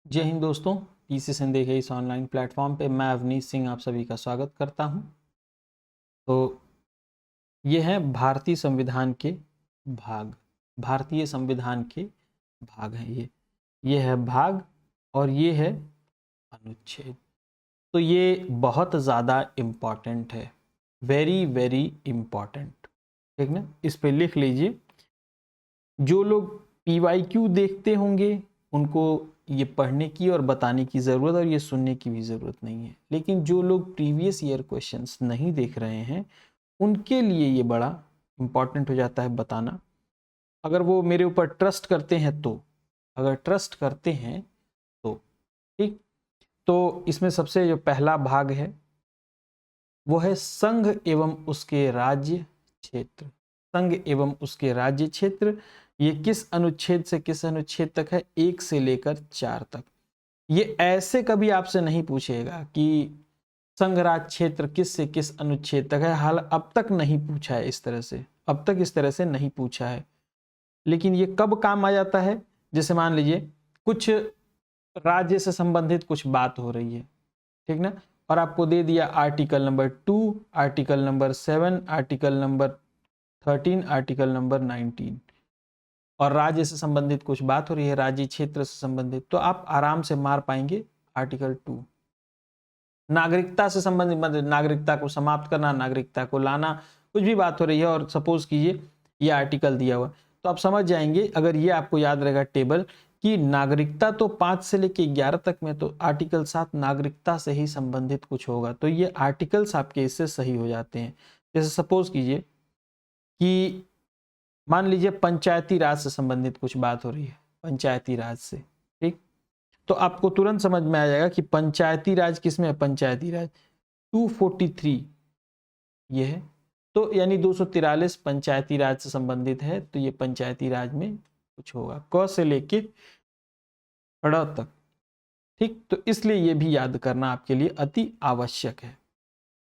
जय हिंद दोस्तों। टीसी संदेह इस ऑनलाइन प्लेटफॉर्म पे मैं अवनीश सिंह आप सभी का स्वागत करता हूं। तो ये है भारतीय संविधान के भाग, भारतीय संविधान के भाग हैं ये है भाग और ये है अनुच्छेद। तो ये बहुत ज़्यादा इम्पॉर्टेंट है, वेरी वेरी इम्पॉर्टेंट, ठीक ना। इस पे लिख लीजिए। जो लोग PYQ देखते होंगे उनको ये पढ़ने की और बताने की ज़रूरत और ये सुनने की भी ज़रूरत नहीं है, लेकिन जो लोग प्रीवियस ईयर क्वेश्चंस नहीं देख रहे हैं उनके लिए ये बड़ा इम्पॉर्टेंट हो जाता है बताना। अगर वो मेरे ऊपर ट्रस्ट करते हैं तो, अगर ट्रस्ट करते हैं तो ठीक। तो इसमें सबसे जो पहला भाग है वो है संघ एवं उसके राज्य क्षेत्र। संघ एवं उसके राज्य क्षेत्र, ये किस अनुच्छेद से किस अनुच्छेद तक है? 1 से लेकर 4 तक। ये ऐसे कभी आपसे नहीं पूछेगा कि संघ राज्य क्षेत्र किस से किस अनुच्छेद तक है। हाल अब तक नहीं पूछा है इस तरह से, अब तक इस तरह से नहीं पूछा है। लेकिन ये कब काम आ जाता है? जैसे मान लीजिए कुछ राज्य से संबंधित कुछ बात हो रही है, ठीक ना, और आपको दे दिया article number 2, article number 7, article number 13, article number 19, और राज्य से संबंधित कुछ बात हो रही है, राज्य क्षेत्र से संबंधित, तो आप आराम से मार पाएंगे आर्टिकल 2। नागरिकता से संबंधित, मतलब नागरिकता को समाप्त करना, नागरिकता को लाना, कुछ भी बात हो रही है और सपोज कीजिए ये आर्टिकल दिया हुआ, तो आप समझ जाएंगे अगर ये आपको याद रहेगा टेबल कि नागरिकता तो 5 से लेके 11 तक में, तो आर्टिकल 7 नागरिकता से ही संबंधित कुछ होगा, तो ये आर्टिकल्स आपके इससे सही हो जाते हैं। जैसे सपोज कीजिए कि मान लीजिए पंचायती राज से संबंधित कुछ बात हो रही है, पंचायती राज से, ठीक, तो आपको तुरंत समझ में आ जाएगा कि पंचायती राज किसमें है। पंचायती राज 243 ये है, तो यानी 243 पंचायती राज से संबंधित है, तो ये पंचायती राज में कुछ होगा, क से लेके ड़ तक, ठीक। तो इसलिए ये भी याद करना आपके लिए अति आवश्यक है,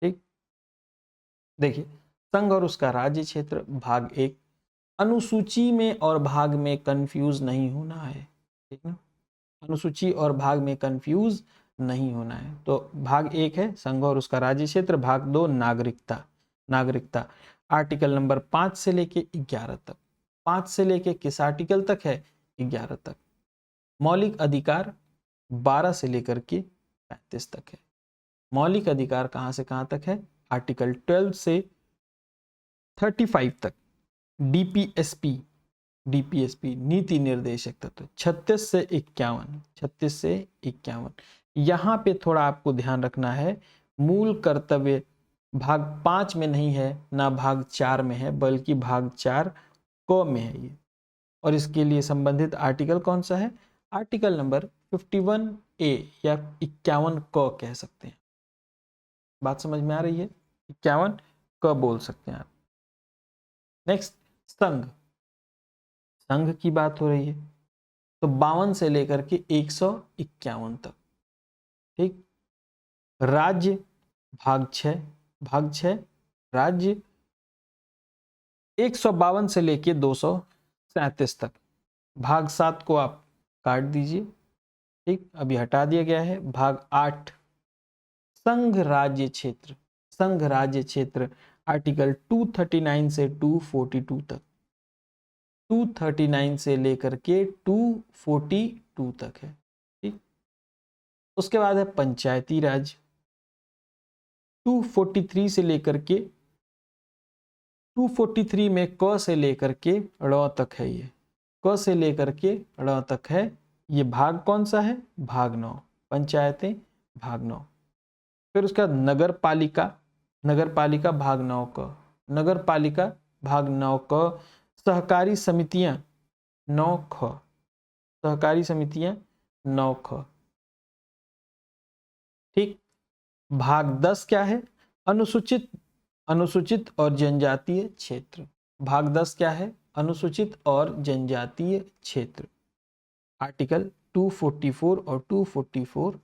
ठीक। देखिए, संघ और उसका राज्य क्षेत्र भाग 1, अनुसूची में और भाग में कंफ्यूज नहीं होना है, ठीक ना, अनुसूची और भाग में कंफ्यूज नहीं होना है। तो भाग 1 है संघ और उसका राज्य क्षेत्र, भाग 2 नागरिकता, नागरिकता आर्टिकल नंबर 5 से लेके 11 तक। 5 से लेके किस आर्टिकल तक है? 11 तक। मौलिक अधिकार 12 से लेकर के 35 तक है। मौलिक अधिकार कहां से कहां तक है? आर्टिकल 12 से 35 तक। डीपीएसपी, डीपीएसपी नीति निर्देशक तत्व 36 से 51, 36 से 51। यहां पे थोड़ा आपको ध्यान रखना है, मूल कर्तव्य भाग 5 में नहीं है, ना भाग 4 में है, बल्कि भाग 4 क में है ये। और इसके लिए संबंधित आर्टिकल कौन सा है? आर्टिकल नंबर 51A या 51 क कह सकते हैं। बात समझ में आ रही है? 51 क बोल सकते हैं आप। नेक्स्ट, संघ, संघ की बात हो रही है, तो 52 से लेकर के 151 तक, ठीक। राज्य भाग 6, भाग 6 राज्य 152 से लेके 237 तक। भाग 7 को आप काट दीजिए, ठीक, अभी हटा दिया गया है। भाग 8 संघ राज्य क्षेत्र, संघ राज्य क्षेत्र आर्टिकल 239 से 242 तक, 239 से लेकर के 242 तक है, ठीक। उसके बाद है पंचायती राज 243 से लेकर के 243 में क से लेकर के ड़ तक है, ये क से लेकर के ड़ तक है। ये भाग कौन सा है? भाग 9, पंचायतें भाग 9। फिर उसका नगर पालिका, नगर पालिका भाग 9 क, नगर पालिका भाग 9 क। सहकारी समितियां 9 ख, सहकारी समितियां 9 ख, ठीक। भाग 10 क्या है? अनुसूचित, अनुसूचित और जनजातीय क्षेत्र। भाग 10 क्या है? अनुसूचित और जनजातीय क्षेत्र, आर्टिकल 244 और 244।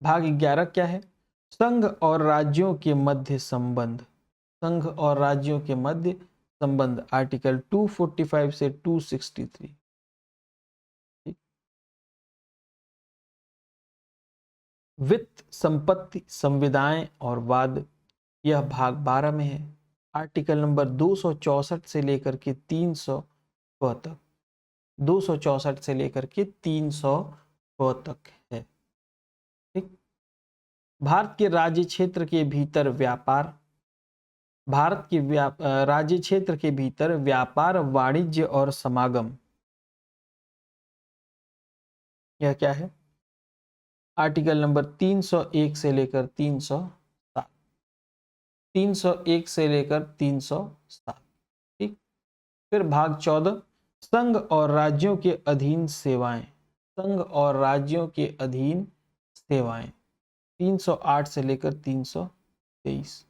भाग 11 क्या है? संघ और राज्यों के मध्य संबंध, संघ और राज्यों के मध्य संबंध, आर्टिकल 245 से 263। वित्त, संपत्ति, संविदाएं और वाद, यह भाग 12 में है। आर्टिकल नंबर 264 से लेकर के 300 तक, 264 से लेकर के 300 तक है। ठीक। भारत के राज्य क्षेत्र के भीतर व्यापार, भारत के राज्य क्षेत्र के भीतर व्यापार, वाणिज्य और समागम, यह क्या है? आर्टिकल नंबर 301 से लेकर 307, 301 से लेकर 307। ठीक। फिर भाग 14, संघ और राज्यों के अधीन सेवाएं, संघ और राज्यों के अधीन सेवाएं, 308 से लेकर 323।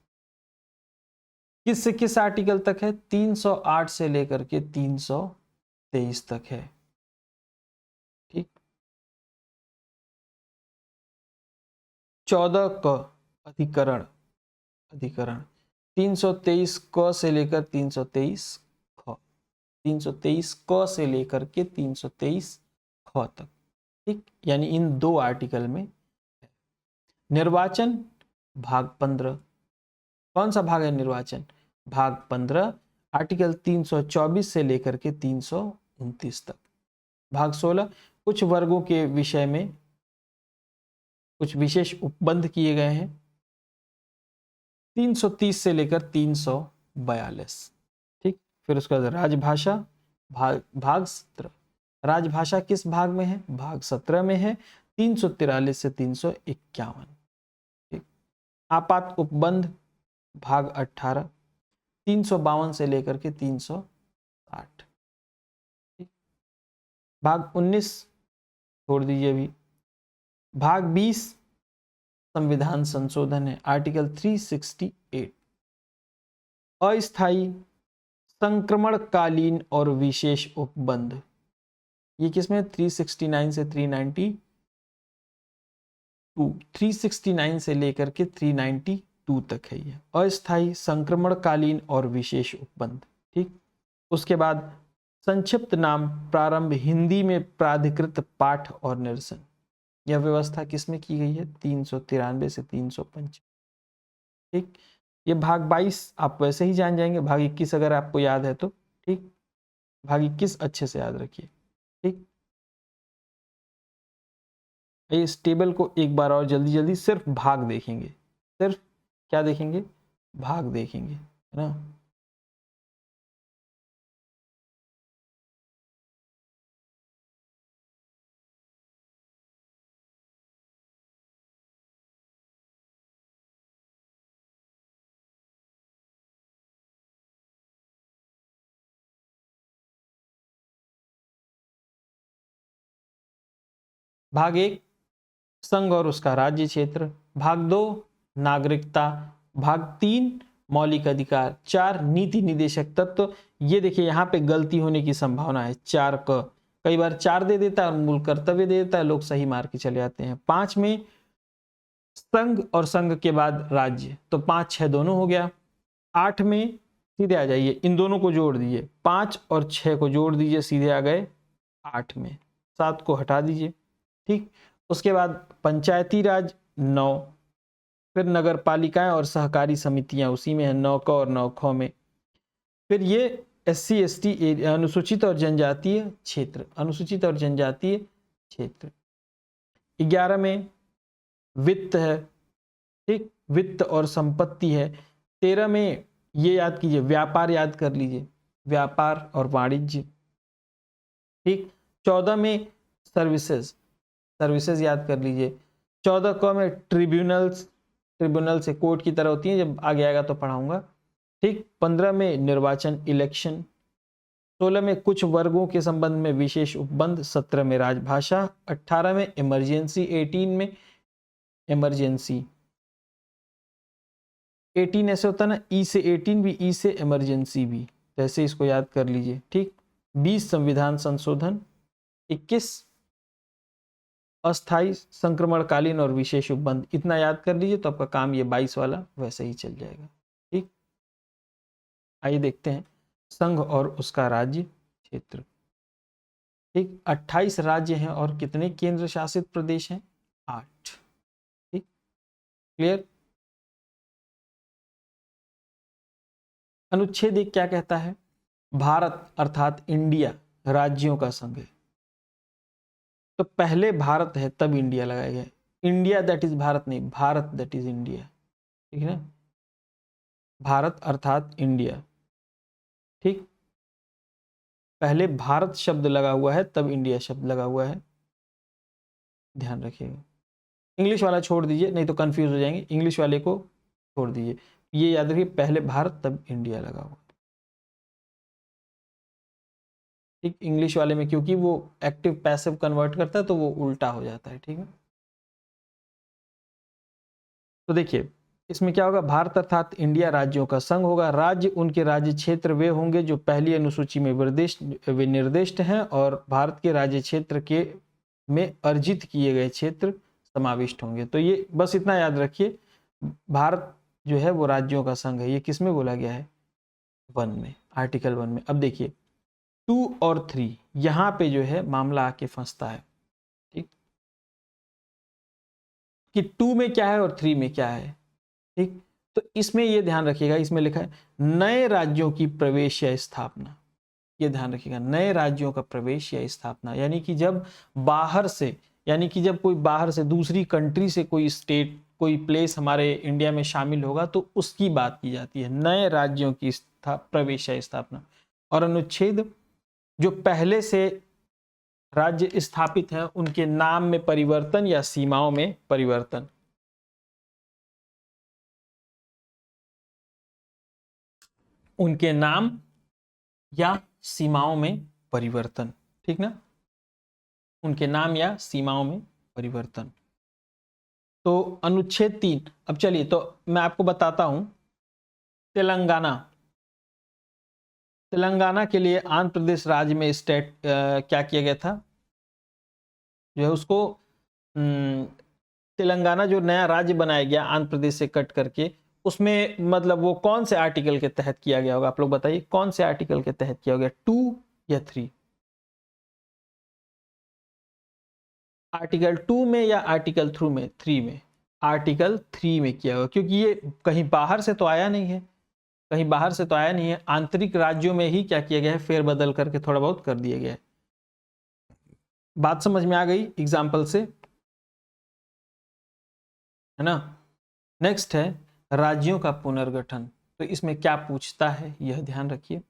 किस से किस आर्टिकल तक है? 308 से लेकर के 323 तक है। ठीक। 14 क अधिकरण, अधिकरण 323 क से लेकर 323 ख, 323 क से लेकर के 323 ख तक। ठीक। यानी इन दो आर्टिकल में है। निर्वाचन भाग 15, कौन सा भाग है निर्वाचन? भाग 15, आर्टिकल 324 से लेकर के 329 तक। भाग 16, कुछ वर्गों के विषय में कुछ विशेष उपबंध किए गए हैं, 330 से लेकर 342। ठीक। फिर उसके बाद राजभाषा भाग 17, राजभाषा किस भाग में है? भाग 17 में है, 343 से 351। ठीक। आपात उपबंध भाग 18, 352 से लेकर के 360। भाग 19 छोड़ दीजिए अभी। भाग 20 संविधान संशोधन है, आर्टिकल 368। अस्थायी, संक्रमणकालीन और विशेष उपबंध, ये किसमें? 369 से 392, 369 से लेकर के 392 तक है ये अस्थायी, संक्रमणकालीन और विशेष उपबंध। ठीक। उसके बाद संक्षिप्त नाम प्रारंभ हिंदी में प्राधिकृत पाठ और निरसन, यह व्यवस्था किसमें की गई है? 393 से 355। ठीक। ये भाग 22 आप वैसे ही जान जाएंगे, भाग 21 अगर आपको याद है तो। ठीक। भाग 21 अच्छे से याद रखिए। ठीक। इस टेबल को एक बार और जल्दी जल्दी सिर्फ भाग देखेंगे, सिर्फ क्या देखेंगे? भाग देखेंगे, है ना। भाग 1 संघ और उसका राज्य क्षेत्र, भाग 2 नागरिकता, भाग 3 मौलिक अधिकार, 4 नीति निदेशक तत्व। ये देखिए यहाँ पे गलती होने की संभावना है, 4 क, कई बार 4 दे देता है और मूल कर्तव्य दे देता है, लोग सही मार के चले जाते हैं। 5 में संघ और संघ के बाद राज्य, तो 5 6 दोनों हो गया। 8 में सीधे आ जाइए, इन दोनों को जोड़ दीजिए, 5 और 6 को जोड़ दीजिए, सीधे आ गए 8 में, 7 को हटा दीजिए। ठीक। उसके बाद पंचायती राज 9, फिर नगर पालिकाएं और सहकारी समितियां उसी में है 9 क और 9 ख में। फिर ये SC ST अनुसूचित और जनजातीय क्षेत्र, अनुसूचित और जनजातीय क्षेत्र। 11 में वित्त है। ठीक। वित्त और संपत्ति है। 13 में ये याद कीजिए, व्यापार याद कर लीजिए, व्यापार और वाणिज्य। ठीक। 14 में सर्विसेज, सर्विसेज याद कर लीजिए। 14 क में ट्रिब्यूनल्स, ट्रिब्यूनल से कोर्ट की तरह होती है, जब आगे आएगा तो पढ़ाऊंगा। ठीक। 15 में निर्वाचन इलेक्शन। 16 में कुछ वर्गों के संबंध में विशेष उपबंध। 17 में राजभाषा। 18 में इमरजेंसी। 18 में इमरजेंसी, 18 ऐसे होता है ना, ई से 18 भी, ई से इमरजेंसी भी, जैसे इसको याद कर लीजिए। ठीक। 20 संविधान संशोधन। 21 अस्थायी, संक्रमणकालीन और विशेष उपबंध। इतना याद कर लीजिए तो आपका काम ये 22 वाला वैसे ही चल जाएगा। ठीक। आइए देखते हैं संघ और उसका राज्य क्षेत्र। ठीक। 28 राज्य हैं और कितने केंद्र शासित प्रदेश हैं? 8। क्लियर। अनुच्छेद 1 क्या कहता है? भारत अर्थात इंडिया राज्यों का संघ है। तो पहले भारत है तब इंडिया लगाया गया। इंडिया दैट इज भारत नहीं, भारत दैट इज इंडिया, ठीक है ना। भारत अर्थात इंडिया, ठीक। पहले भारत शब्द लगा हुआ है तब इंडिया शब्द लगा हुआ है, ध्यान रखिएगा। इंग्लिश वाला छोड़ दीजिए नहीं तो कंफ्यूज हो जाएंगे, इंग्लिश वाले को छोड़ दीजिए। ये याद रखिए, पहले भारत तब इंडिया लगा हुआ, ठीक। इंग्लिश वाले में क्योंकि वो एक्टिव पैसिव कन्वर्ट करता है तो वो उल्टा हो जाता है, ठीक है। तो देखिए इसमें क्या होगा, भारत अर्थात इंडिया राज्यों का संघ होगा। राज्य उनके राज्य क्षेत्र वे होंगे जो पहली अनुसूची में निर्दिष्ट हैं और भारत के राज्य क्षेत्र के में अर्जित किए गए क्षेत्र समाविष्ट होंगे। तो ये बस इतना याद रखिए, भारत जो है वो राज्यों का संघ है। ये किस में बोला गया है? 1 में, आर्टिकल 1 में। अब देखिए 2 और 3 यहाँ पे जो है मामला आके फंसता है, ठीक, कि 2 में क्या है और 3 में क्या है, ठीक। तो इसमें ये ध्यान रखिएगा, इसमें लिखा है नए राज्यों की प्रवेश या स्थापना। ये ध्यान रखिएगा, नए राज्यों का प्रवेश या स्थापना, यानी कि जब बाहर से, यानी कि जब कोई बाहर से दूसरी कंट्री से कोई स्टेट कोई प्लेस हमारे इंडिया में शामिल होगा तो उसकी बात की जाती है, नए राज्यों की प्रवेश या स्थापना। और अनुच्छेद जो पहले से राज्य स्थापित हैं उनके नाम में परिवर्तन या सीमाओं में परिवर्तन, उनके नाम या सीमाओं में परिवर्तन, ठीक ना, उनके नाम या सीमाओं में परिवर्तन। तो अनुच्छेद 3, अब चलिए तो मैं आपको बताता हूं। तेलंगाना, तेलंगाना के लिए आंध्र प्रदेश राज्य में स्टेट क्या किया गया था, जो है उसको तेलंगाना जो नया राज्य बनाया गया आंध्र प्रदेश से कट करके, उसमें मतलब वो कौन से आर्टिकल के तहत किया गया होगा? आप लोग बताइए कौन से आर्टिकल के तहत किया होगा, 2 या 3? आर्टिकल 2 में या आर्टिकल 3 में? आर्टिकल 3 में किया होगा, क्योंकि ये कहीं बाहर से तो आया नहीं है, कहीं बाहर से तो आया नहीं है, आंतरिक राज्यों में ही क्या किया गया है, फेरबदल करके थोड़ा बहुत कर दिया गया है। बात समझ में आ गई एग्जाम्पल से, है ना। नेक्स्ट है राज्यों का पुनर्गठन। तो इसमें क्या पूछता है यह ध्यान रखिए,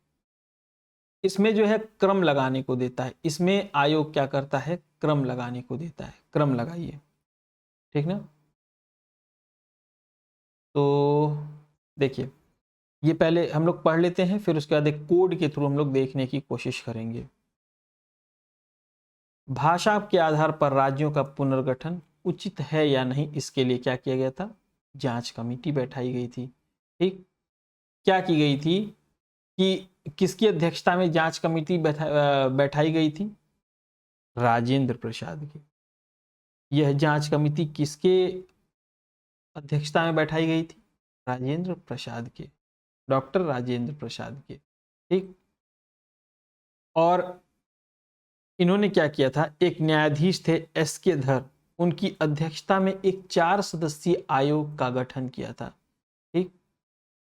इसमें जो है क्रम लगाने को देता है, इसमें आयोग क्या करता है, क्रम लगाने को देता है, क्रम लगाइए, ठीक ना। तो देखिए ये पहले हम लोग पढ़ लेते हैं, फिर उसके बाद एक कोड के थ्रू हम लोग देखने की कोशिश करेंगे। भाषा के आधार पर राज्यों का पुनर्गठन उचित है या नहीं, इसके लिए क्या किया गया था, जांच कमेटी बैठाई गई थी, ठीक। क्या की गई थी कि किसकी अध्यक्षता में जांच कमेटी बैठाई गई थी, राजेंद्र प्रसाद की। यह जांच कमेटी किसके अध्यक्षता में बैठाई गई थी, राजेंद्र प्रसाद के, डॉक्टर राजेंद्र प्रसाद के, ठीक। और इन्होंने क्या किया था, एक न्यायाधीश थे एस के धर, उनकी अध्यक्षता में एक 4 सदस्यीय आयोग का गठन किया था, ठीक।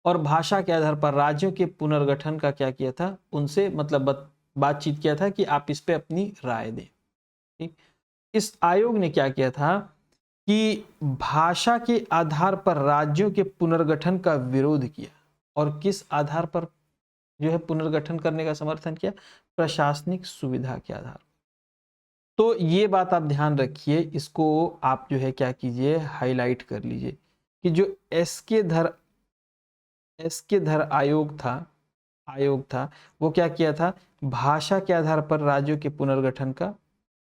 और भाषा के आधार पर राज्यों के पुनर्गठन का क्या किया था, उनसे मतलब बातचीत किया था कि आप इस पे अपनी राय दें, ठीक। इस आयोग ने क्या किया था कि भाषा के आधार पर राज्यों के पुनर्गठन का विरोध किया, और किस आधार पर जो है पुनर्गठन करने का समर्थन किया, प्रशासनिक सुविधा के आधार। तो ये बात आप ध्यान रखिए, इसको आप जो है क्या कीजिए, हाईलाइट कर लीजिए कि जो एस के धर आयोग था वो क्या किया था, भाषा के आधार पर राज्यों के पुनर्गठन का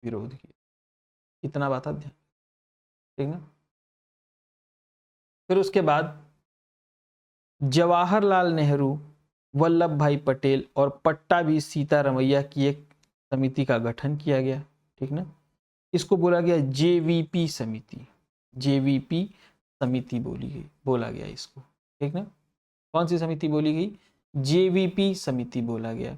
विरोध किया। इतना बात आप ध्यान, ठीक ना। फिर उसके बाद जवाहरलाल नेहरू, वल्लभ भाई पटेल और पट्टाभी सीतारमैया की एक समिति का गठन किया गया, ठीक ना। इसको बोला गया जेवीपी समिति, जेवीपी समिति बोला गया इसको, ठीक ना। कौन सी समिति बोली गई, जेवीपी समिति बोला गया।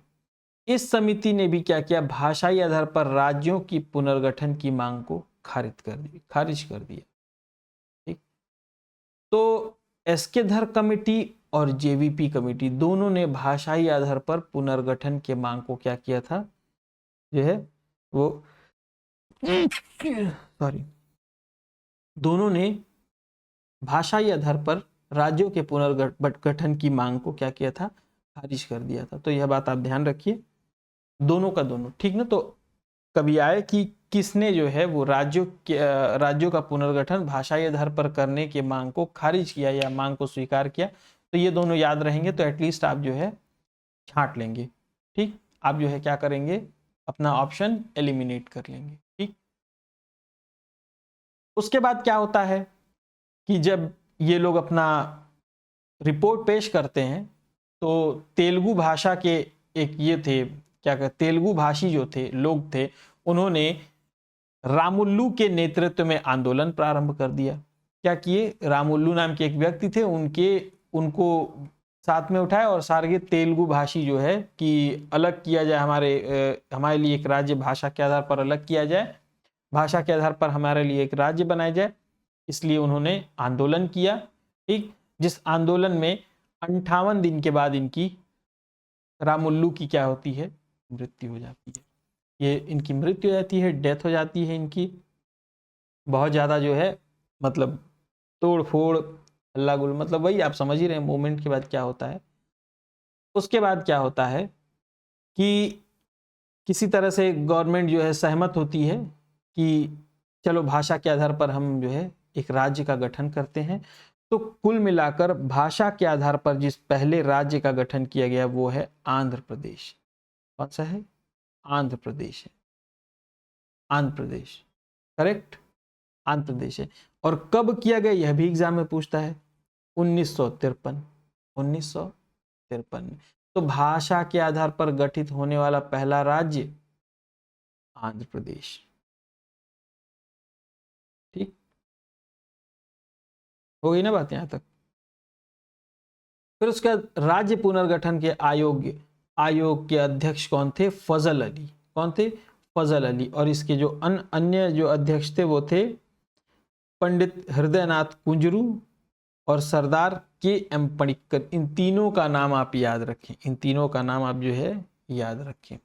इस समिति ने भी क्या किया, भाषाई आधार पर राज्यों की पुनर्गठन की मांग को खारिज कर दिया, ठीक। तो एस्केधर कमेटी और जेवीपी कमेटी दोनों ने भाषाई आधार पर पुनर्गठन के मांग को क्या किया था, जो है वो सॉरी, दोनों ने भाषाई आधार पर राज्यों के पुनर्गठन की मांग को क्या किया था, खारिज कर दिया था। तो यह बात आप ध्यान रखिए, दोनों का दोनों, ठीक ना। तो कभी आए कि किसने जो है वो राज्यों का पुनर्गठन भाषाई आधार पर करने के मांग को खारिज किया या मांग को स्वीकार किया, तो ये दोनों याद रहेंगे तो एटलीस्ट आप जो है छांट लेंगे। ठीक, आप जो है क्या करेंगे, अपना ऑप्शन एलिमिनेट कर लेंगे। ठीक, उसके बाद क्या होता है कि जब ये लोग अपना रिपोर्ट पेश करते हैं तो तेलुगु भाषा के एक ये थे, क्या कहते, तेलुगु भाषी जो थे लोग थे, उन्होंने रामुल्लू के नेतृत्व में आंदोलन प्रारंभ कर दिया। क्या किए, रामुल्लू नाम के एक व्यक्ति थे, उनको साथ में उठाया और सारे तेलुगु भाषी जो है कि अलग किया जाए, हमारे लिए एक राज्य भाषा के आधार पर अलग किया जाए, भाषा के आधार पर हमारे लिए एक राज्य बनाया जाए, इसलिए उन्होंने आंदोलन किया। ठीक, जिस आंदोलन में 58 दिन के बाद इनकी, रामुल्लू की क्या होती है, मृत्यु हो जाती है। ये इनकी मृत्यु हो जाती है, डेथ हो जाती है इनकी। बहुत ज़्यादा जो है मतलब तोड़ फोड़ हल्ला गुल, मतलब वही आप समझ ही रहे हैं मूवमेंट के बाद क्या होता है। उसके बाद क्या होता है कि किसी तरह से गवर्नमेंट जो है सहमत होती है कि चलो भाषा के आधार पर हम जो है एक राज्य का गठन करते हैं। तो कुल मिलाकर भाषा के आधार पर जिस पहले राज्य का गठन किया गया वो है आंध्र प्रदेश। कौन सा है, आंध्र प्रदेश है, आंध्र प्रदेश, करेक्ट, आंध्र प्रदेश है। और कब किया गया यह भी एग्जाम में पूछता है, 1953, 1953 में। तो भाषा के आधार पर गठित होने वाला पहला राज्य आंध्र प्रदेश। ठीक, हो गई ना बात यहां तक। फिर उसका राज्य पुनर्गठन के आयोग के अध्यक्ष कौन थे, फजल अली। कौन थे, फजल अली। और इसके जो अन्य जो अध्यक्ष थे वो थे पंडित हृदयनाथ कुंजरू और सरदार के एम पणिक्कर। इन तीनों का नाम आप याद रखें, इन तीनों का नाम आप जो है याद रखें।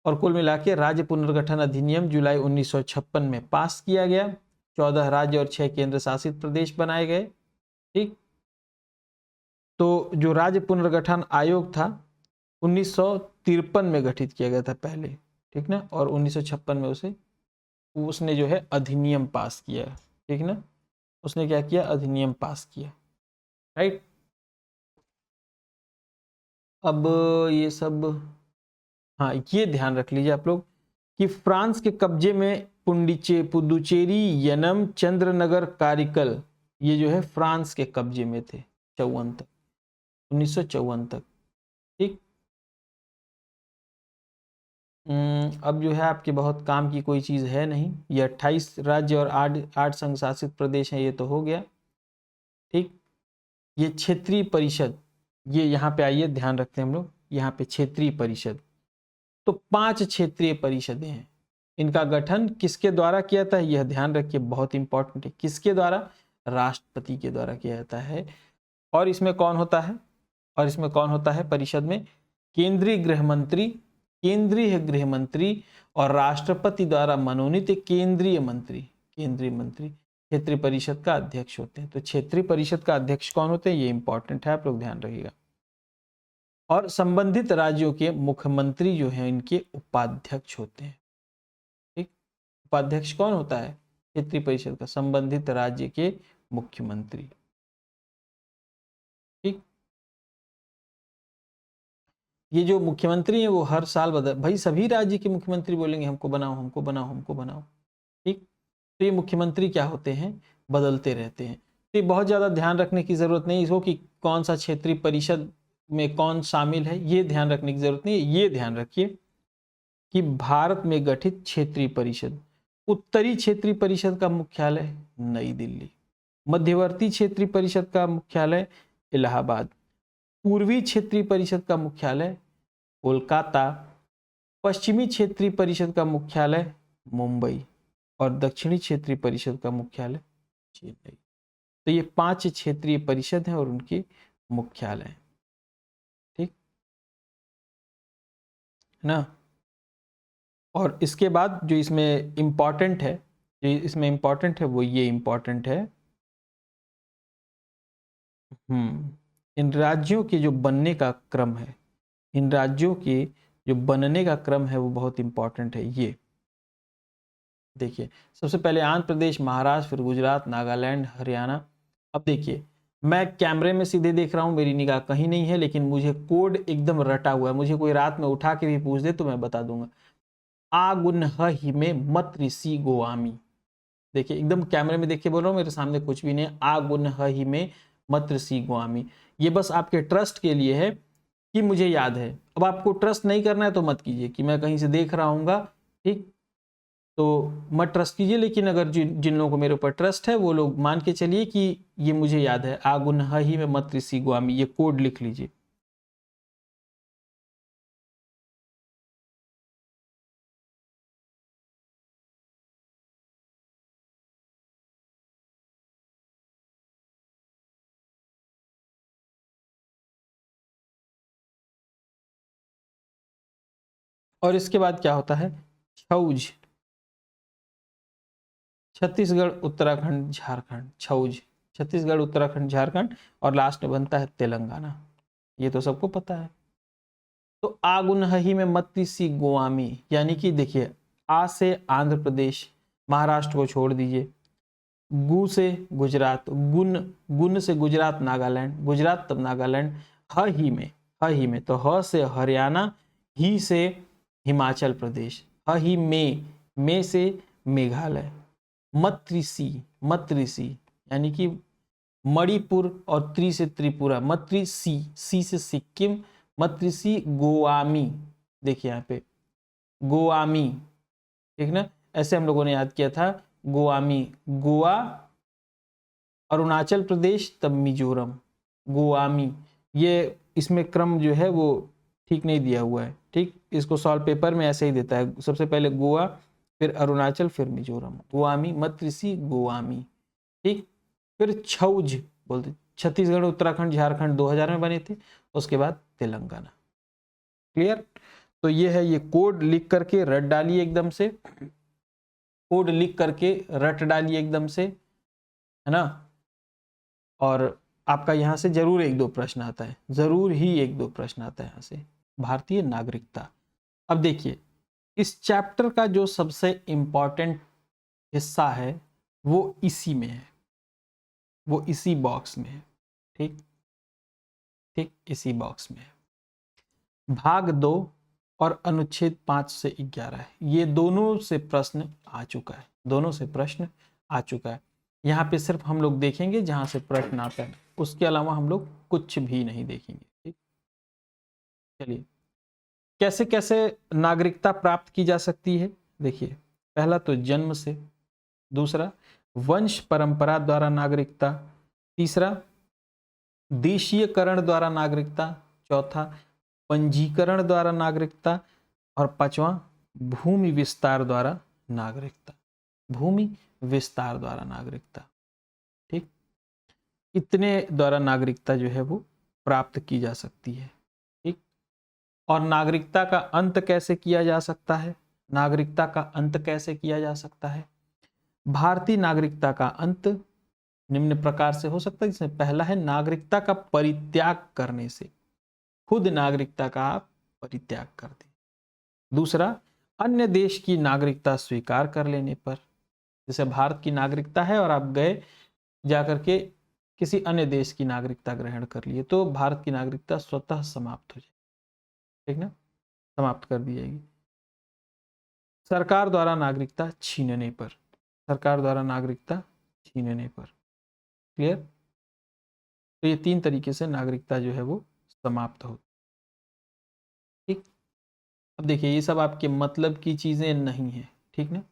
और कुल मिला के राज्य पुनर्गठन अधिनियम जुलाई 1956 में पास किया गया। 14 राज्य और 6 केंद्र शासित प्रदेश बनाए गए। ठीक, तो जो राज्य पुनर्गठन आयोग था 1953 में गठित किया गया था पहले, ठीक ना, और 1956 में उसने जो है अधिनियम पास किया, ठीक ना, उसने क्या किया, अधिनियम पास किया, राइट। अब ये सब, हाँ ये ध्यान रख लीजिए आप लोग कि फ्रांस के कब्जे में पुदुचेरी, यनम, चंद्रनगर, कारिकल, ये जो है फ्रांस के कब्जे में थे 54 तक, 1954 तक। ठीक, अब जो है आपके बहुत काम की कोई चीज़ है नहीं। ये 28 राज्य और 8 संघ शासित प्रदेश हैं, ये तो हो गया। ठीक, ये क्षेत्रीय परिषद, ये यहाँ पे आइए ध्यान रखते हैं हम लोग, यहाँ पे क्षेत्रीय परिषद, तो 5 क्षेत्रीय परिषदें हैं। इनका गठन किसके द्वारा किया था, यह ध्यान रखिए, बहुत इंपॉर्टेंट है। किसके द्वारा, राष्ट्रपति के द्वारा किया जाता है। और इसमें कौन होता है, और इसमें कौन होता है परिषद में, केंद्रीय गृह मंत्री और राष्ट्रपति द्वारा मनोनीत केंद्रीय मंत्री क्षेत्रीय परिषद का अध्यक्ष होते हैं। तो क्षेत्रीय परिषद का अध्यक्ष कौन होते हैं, ये इंपॉर्टेंट है, आप लोग ध्यान रखिएगा। और संबंधित राज्यों के मुख्यमंत्री जो हैं इनके उपाध्यक्ष होते हैं। ठीक, उपाध्यक्ष कौन होता है, क्षेत्रीय परिषद का, संबंधित राज्य के मुख्यमंत्री। ठीक, ये जो मुख्यमंत्री हैं वो हर साल बदल, भाई सभी राज्य के मुख्यमंत्री बोलेंगे हमको बनाओ, हमको बनाओ, हमको बनाओ। ठीक, तो ये मुख्यमंत्री क्या होते हैं, बदलते रहते हैं। तो ये बहुत ज़्यादा ध्यान रखने की ज़रूरत नहीं इसको कि कौन सा क्षेत्रीय परिषद में कौन शामिल है, ये ध्यान रखने की ज़रूरत नहीं है। ये ध्यान रखिए कि भारत में गठित क्षेत्रीय परिषद, उत्तरी क्षेत्रीय परिषद का मुख्यालय नई दिल्ली, मध्यवर्ती क्षेत्रीय परिषद का मुख्यालय इलाहाबाद, पूर्वी क्षेत्रीय परिषद का मुख्यालय कोलकाता, पश्चिमी क्षेत्रीय परिषद का मुख्यालय मुंबई और दक्षिणी क्षेत्रीय परिषद का मुख्यालय चेन्नई। तो ये 5 क्षेत्रीय परिषद हैं और उनके मुख्यालय, ठीक है ना। और इसके बाद जो इसमें इम्पॉर्टेंट है, वो ये इम्पॉर्टेंट है, इन राज्यों के जो बनने का क्रम है, इन राज्यों के जो बनने का क्रम है वो बहुत इंपॉर्टेंट है। ये देखिए, सबसे पहले आंध्र प्रदेश, महाराष्ट्र, फिर गुजरात, नागालैंड, हरियाणा। अब देखिए, मैं कैमरे में सीधे देख रहा हूँ, मेरी निगाह कहीं नहीं है, लेकिन मुझे कोड एकदम रटा हुआ है। मुझे कोई रात में उठा के भी पूछ दे तो मैं बता दूंगा। आगुन्हहिमे मत्रिसी गोआमी। देखिए, एकदम कैमरे में देख के बोल रहा हूँ, मेरे सामने कुछ भी नहीं है। आगुन्हहिमे मत्रिसी गोआमी। ये बस आपके ट्रस्ट के लिए है कि मुझे याद है। अब आपको ट्रस्ट नहीं करना है तो मत कीजिए कि मैं कहीं से देख रहा हूँगा, ठीक, तो मत ट्रस्ट कीजिए। लेकिन अगर जिन लोगों को मेरे ऊपर ट्रस्ट है वो लोग मान के चलिए कि ये मुझे याद है। आगुन्हही में मत्रिसी गोआमी, ये कोड लिख लीजिए। और इसके बाद क्या होता है, छौज, छत्तीसगढ़, उत्तराखंड, झारखंड, छौज, छत्तीसगढ़, उत्तराखंड, झारखंड, और लास्ट में बनता है तेलंगाना। ये तो सबको पता है। तो आगुन्हही में मत्तिसी गोआमी, यानी कि देखिए, आ से आंध्र प्रदेश, महाराष्ट्र को छोड़ दीजिए, गु से गुजरात, गुन से गुजरात, नागालैंड, गुजरात तब नागालैंड, ह ही में तो ह से हरियाणा, ही से हिमाचल प्रदेश, ह ही में से मेघालय, मत्रिसी यानी कि मणिपुर, और त्रि से त्रिपुरा, मत्रिसी, सी से सिक्किम, मत्रिसी गोआमी। देखिए यहाँ पे गोआमी, ठीक ना, ऐसे हम लोगों ने याद किया था। गोआमी, गोवा, अरुणाचल प्रदेश, तब मिजोरम, गोआमी। ये इसमें क्रम जो है वो ठीक नहीं दिया हुआ है, ठीक, इसको सॉल्व पेपर में ऐसे ही देता है, सबसे पहले गोवा, फिर अरुणाचल, फिर मिजोरम, गोआमी, मत्रिसी गोआमी, ठीक। फिर छौज बोलते, छत्तीसगढ़, उत्तराखंड, झारखंड 2000 में बने थे, उसके बाद तेलंगाना। क्लियर। तो ये है, ये कोड लिख करके रट डालिए एकदम से, कोड लिख करके रट डालिए एकदम से, है ना। और आपका यहाँ से जरूर 1-2 प्रश्न आता है, जरूर ही 1-2 प्रश्न आता है यहाँ से। भारतीय नागरिकता। अब देखिए, इस चैप्टर का जो सबसे इंपॉर्टेंट हिस्सा है वो इसी में है, वो इसी बॉक्स में है, ठीक ठीक, इसी बॉक्स में है। भाग 2 और अनुच्छेद 5 से 11 है, ये दोनों से प्रश्न आ चुका है, दोनों से प्रश्न आ चुका है। यहाँ पे सिर्फ हम लोग देखेंगे जहाँ से प्रश्न आता है, उसके अलावा हम लोग कुछ भी नहीं देखेंगे, ठीक। चलिए, कैसे कैसे नागरिकता प्राप्त की जा सकती है। देखिए, पहला तो जन्म से, दूसरा वंश परंपरा द्वारा नागरिकता, तीसरा देशीयकरण द्वारा नागरिकता, चौथा पंजीकरण द्वारा नागरिकता, और पांचवा भूमि विस्तार द्वारा नागरिकता, भूमि विस्तार द्वारा नागरिकता, ठीक। इतने द्वारा नागरिकता जो है वो प्राप्त की जा सकती है, ठीक। और नागरिकता का अंत कैसे किया जा सकता है, नागरिकता का अंत कैसे किया जा सकता है। भारतीय नागरिकता का अंत निम्न प्रकार से हो सकता है, जिसमें पहला है नागरिकता का परित्याग करने से, खुद नागरिकता का आप परित्याग कर दें। दूसरा, अन्य देश की नागरिकता स्वीकार कर लेने पर, जैसे भारत की नागरिकता है और आप गए जाकर के किसी अन्य देश की नागरिकता ग्रहण कर लिए, तो भारत की नागरिकता स्वतः समाप्त हो जाएगी, ठीक ना, समाप्त कर दी जाएगी। सरकार द्वारा नागरिकता छीनने पर, सरकार द्वारा नागरिकता छीनने पर, क्लियर। तो ये 3 तरीके से नागरिकता जो है वो समाप्त हो, ठीक। अब देखिए, ये सब आपके मतलब की चीजें नहीं है, ठीक ना,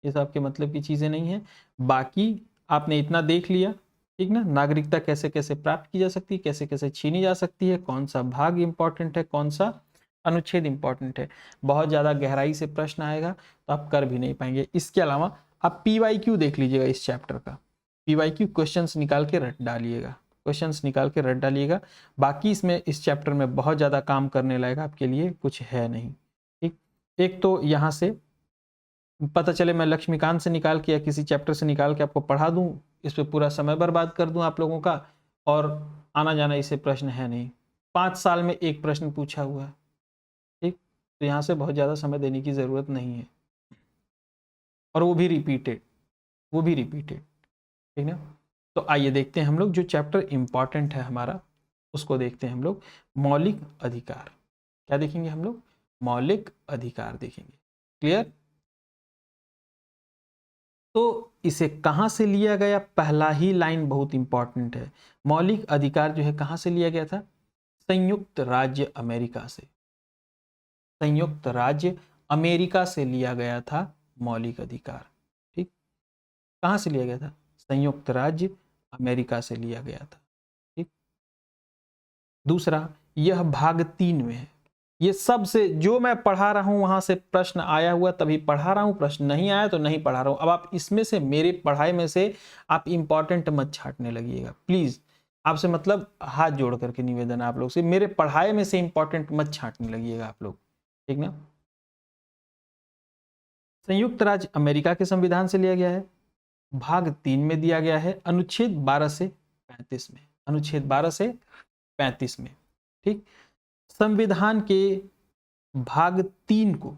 ये सब आपके मतलब की चीजें नहीं है। बाकी आपने इतना देख लिया, ठीक ना, नागरिकता कैसे कैसे प्राप्त की जा सकती है, कैसे कैसे छीनी जा सकती है, कौन सा भाग इंपॉर्टेंट है, कौन सा अनुच्छेद इंपॉर्टेंट है। बहुत ज्यादा गहराई से प्रश्न आएगा तो आप कर भी नहीं पाएंगे। इसके अलावा आप PYQ देख लीजिएगा इस चैप्टर का, PYQ क्वेश्चंस निकाल के रट डालिएगा, क्वेश्चंस निकाल के रट डालिएगा। बाकी इसमें इस चैप्टर में बहुत ज़्यादा काम करने लायक आपके लिए कुछ है नहीं। ठीक, एक तो यहाँ से पता चले मैं लक्ष्मीकांत से निकाल के या किसी चैप्टर से निकाल के आपको पढ़ा दूं, इस पे पूरा समय बर्बाद कर दूं आप लोगों का, और आना जाना इसे प्रश्न है नहीं। 5 साल में एक प्रश्न पूछा हुआ है। ठीक, तो यहाँ से बहुत ज़्यादा समय देने की ज़रूरत नहीं है, और वो भी रिपीटेड, ठीक ना। तो आइए देखते हैं हम लोग जो चैप्टर इंपॉर्टेंट है हमारा, उसको देखते हैं हम लोग। मौलिक अधिकार, क्या देखेंगे हम लोग? मौलिक अधिकार देखेंगे। क्लियर? तो इसे कहां से लिया गया? पहला ही लाइन बहुत इंपॉर्टेंट है। मौलिक अधिकार जो है कहां से लिया गया था? संयुक्त राज्य अमेरिका से। संयुक्त राज्य अमेरिका से लिया गया था मौलिक अधिकार। ठीक, कहां से लिया गया था? संयुक्त राज्य अमेरिका से लिया गया था। ठीक, दूसरा, यह भाग 3 में है। ये सब से जो मैं पढ़ा रहा हूं वहां से प्रश्न आया हुआ तभी पढ़ा रहा हूं, प्रश्न नहीं आया तो नहीं पढ़ा रहा हूं। अब आप इसमें से, मेरे पढ़ाई में से आप इंपॉर्टेंट मत छांटने लगिएगा प्लीज। आपसे मतलब हाथ जोड़ करके निवेदन है आप लोग से, मेरे पढ़ाई में से इंपॉर्टेंट मत छांटने लगिएगा आप लोग, ठीक ना। संयुक्त राज्य अमेरिका के संविधान से लिया गया है, भाग 3 में दिया गया है, अनुच्छेद 12 से 35 में, अनुच्छेद 12 से 35 में। ठीक, संविधान के भाग 3 को,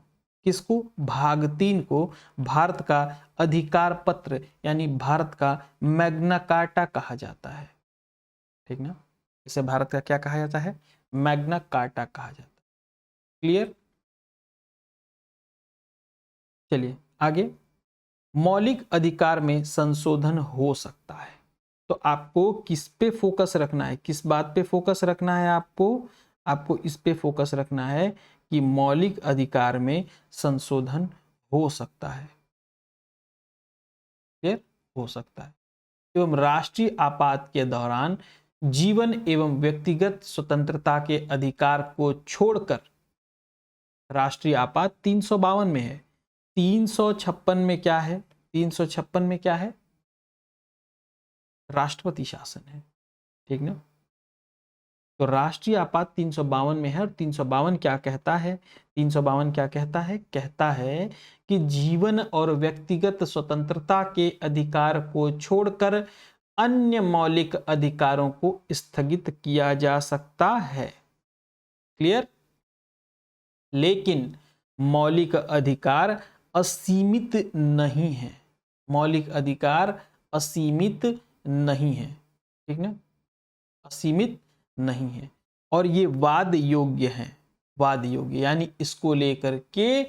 किसको? भाग 3 को भारत का अधिकार पत्र यानी भारत का मैग्ना कार्टा कहा जाता है। ठीक ना, इसे भारत का क्या कहा जाता है? मैग्ना कार्टा कहा जाता है। क्लियर? चलिए आगे। मौलिक अधिकार में संशोधन हो सकता है, तो आपको किस पे फोकस रखना है? किस बात पे फोकस रखना है आपको इस पे फोकस रखना है कि मौलिक अधिकार में संशोधन हो सकता है। क्लियर? हो सकता है। एवं राष्ट्रीय आपात के दौरान जीवन एवं व्यक्तिगत स्वतंत्रता के अधिकार को छोड़कर, राष्ट्रीय आपात 352 में है, 356 में क्या है? 356 में क्या है? राष्ट्रपति शासन है। ठीक ना, तो राष्ट्रीय आपात 352 में है, और 352 क्या कहता है? 352 क्या कहता है? कहता है कि जीवन और व्यक्तिगत स्वतंत्रता के अधिकार को छोड़कर अन्य मौलिक अधिकारों को स्थगित किया जा सकता है। क्लियर? लेकिन मौलिक अधिकार असीमित नहीं है, मौलिक अधिकार असीमित नहीं है। ठीक ना, असीमित नहीं है, और ये वाद योग्य है। वाद योग्य यानी इसको लेकर के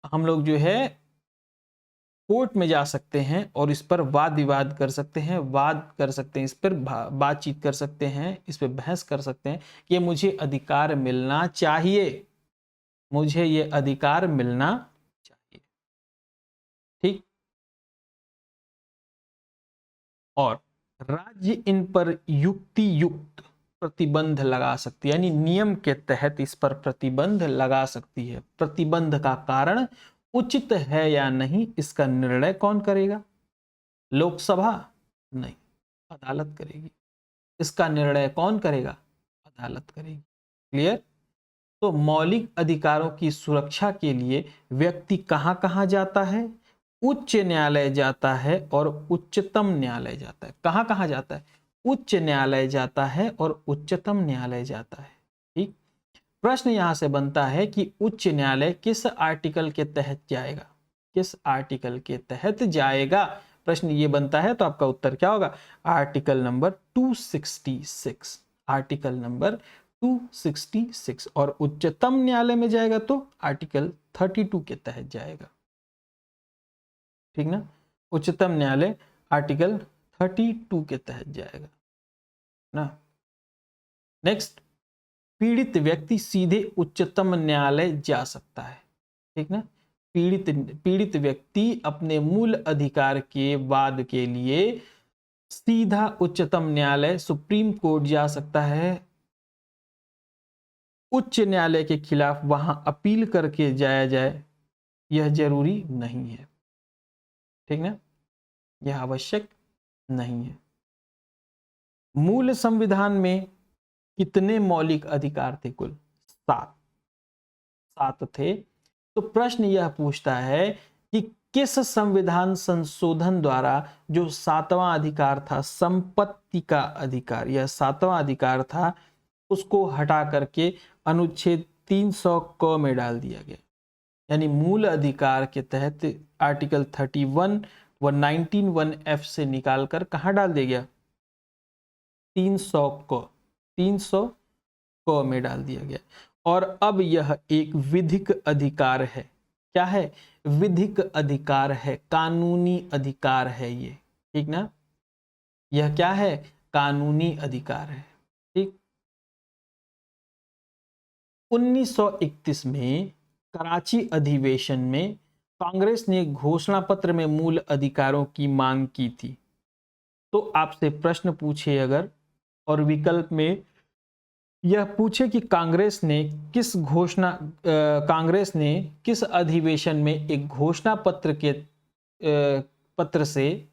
हम लोग जो है कोर्ट में जा सकते हैं और इस पर वाद विवाद कर सकते हैं, वाद कर सकते हैं, इस पर बातचीत कर सकते हैं, इस पर बहस कर सकते हैं कि मुझे अधिकार मिलना चाहिए, मुझे ये अधिकार मिलना चाहिए। ठीक, और राज्य इन पर युक्ति युक्त प्रतिबंध लगा सकती है, यानी नियम के तहत इस पर प्रतिबंध लगा सकती है। प्रतिबंध का कारण उचित है या नहीं, इसका निर्णय कौन करेगा? लोकसभा? नहीं, अदालत करेगी। इसका निर्णय कौन करेगा? अदालत करेगी। क्लियर? तो मौलिक अधिकारों की सुरक्षा के लिए व्यक्ति कहां कहां जाता है? उच्च न्यायालय जाता है और उच्चतम न्यायालय जाता है। कहां कहां जाता है? उच्च न्यायालय जाता है और उच्चतम न्यायालय जाता है। ठीक, प्रश्न यहां से बनता है कि उच्च न्यायालय किस आर्टिकल के तहत जाएगा? किस आर्टिकल के तहत जाएगा? प्रश्न ये बनता है, तो आपका उत्तर क्या होगा? Article number 266, article number 266। और उच्चतम न्यायालय में जाएगा तो आर्टिकल 32 के तहत जाएगा। ठीक ना, उच्चतम न्यायालय आर्टिकल 32 के तहत जाएगा ना। नेक्स्ट, पीड़ित व्यक्ति सीधे उच्चतम न्यायालय जा सकता है। ठीक ना, पीड़ित व्यक्ति अपने मूल अधिकार के वाद के लिए सीधा उच्चतम न्यायालय सुप्रीम कोर्ट जा सकता है। उच्च न्यायालय के खिलाफ वहां अपील करके जाया जाए यह जरूरी नहीं है। ठीक ना, यह आवश्यक नहीं है। मूल संविधान में कितने मौलिक अधिकार थे? कुल 7 थे। तो प्रश्न यह पूछता है कि किस संविधान संशोधन द्वारा जो 7वां अधिकार था, संपत्ति का अधिकार, यह 7वां अधिकार था, उसको हटा करके अनुच्छेद 300 क में डाल दिया गया। यानी मूल अधिकार के तहत आर्टिकल 31 व 19(1)(f) से निकालकर कहाँ डाल दिया गया? 300 क में डाल दिया गया। और अब यह एक विधिक अधिकार है। क्या है? विधिक अधिकार है, कानूनी अधिकार है ये, ठीक ना? यह क्या है? कानूनी अधिकार है, ठीक। 1931 में कराची अधिवेशन में कांग्रेस ने घोषणा पत्र में मूल अधिकारों की मांग की थी। तो आपसे प्रश्न पूछे अगर, और विकल्प में यह पूछे कि कांग्रेस ने किस अधिवेशन में एक घोषणा पत्र से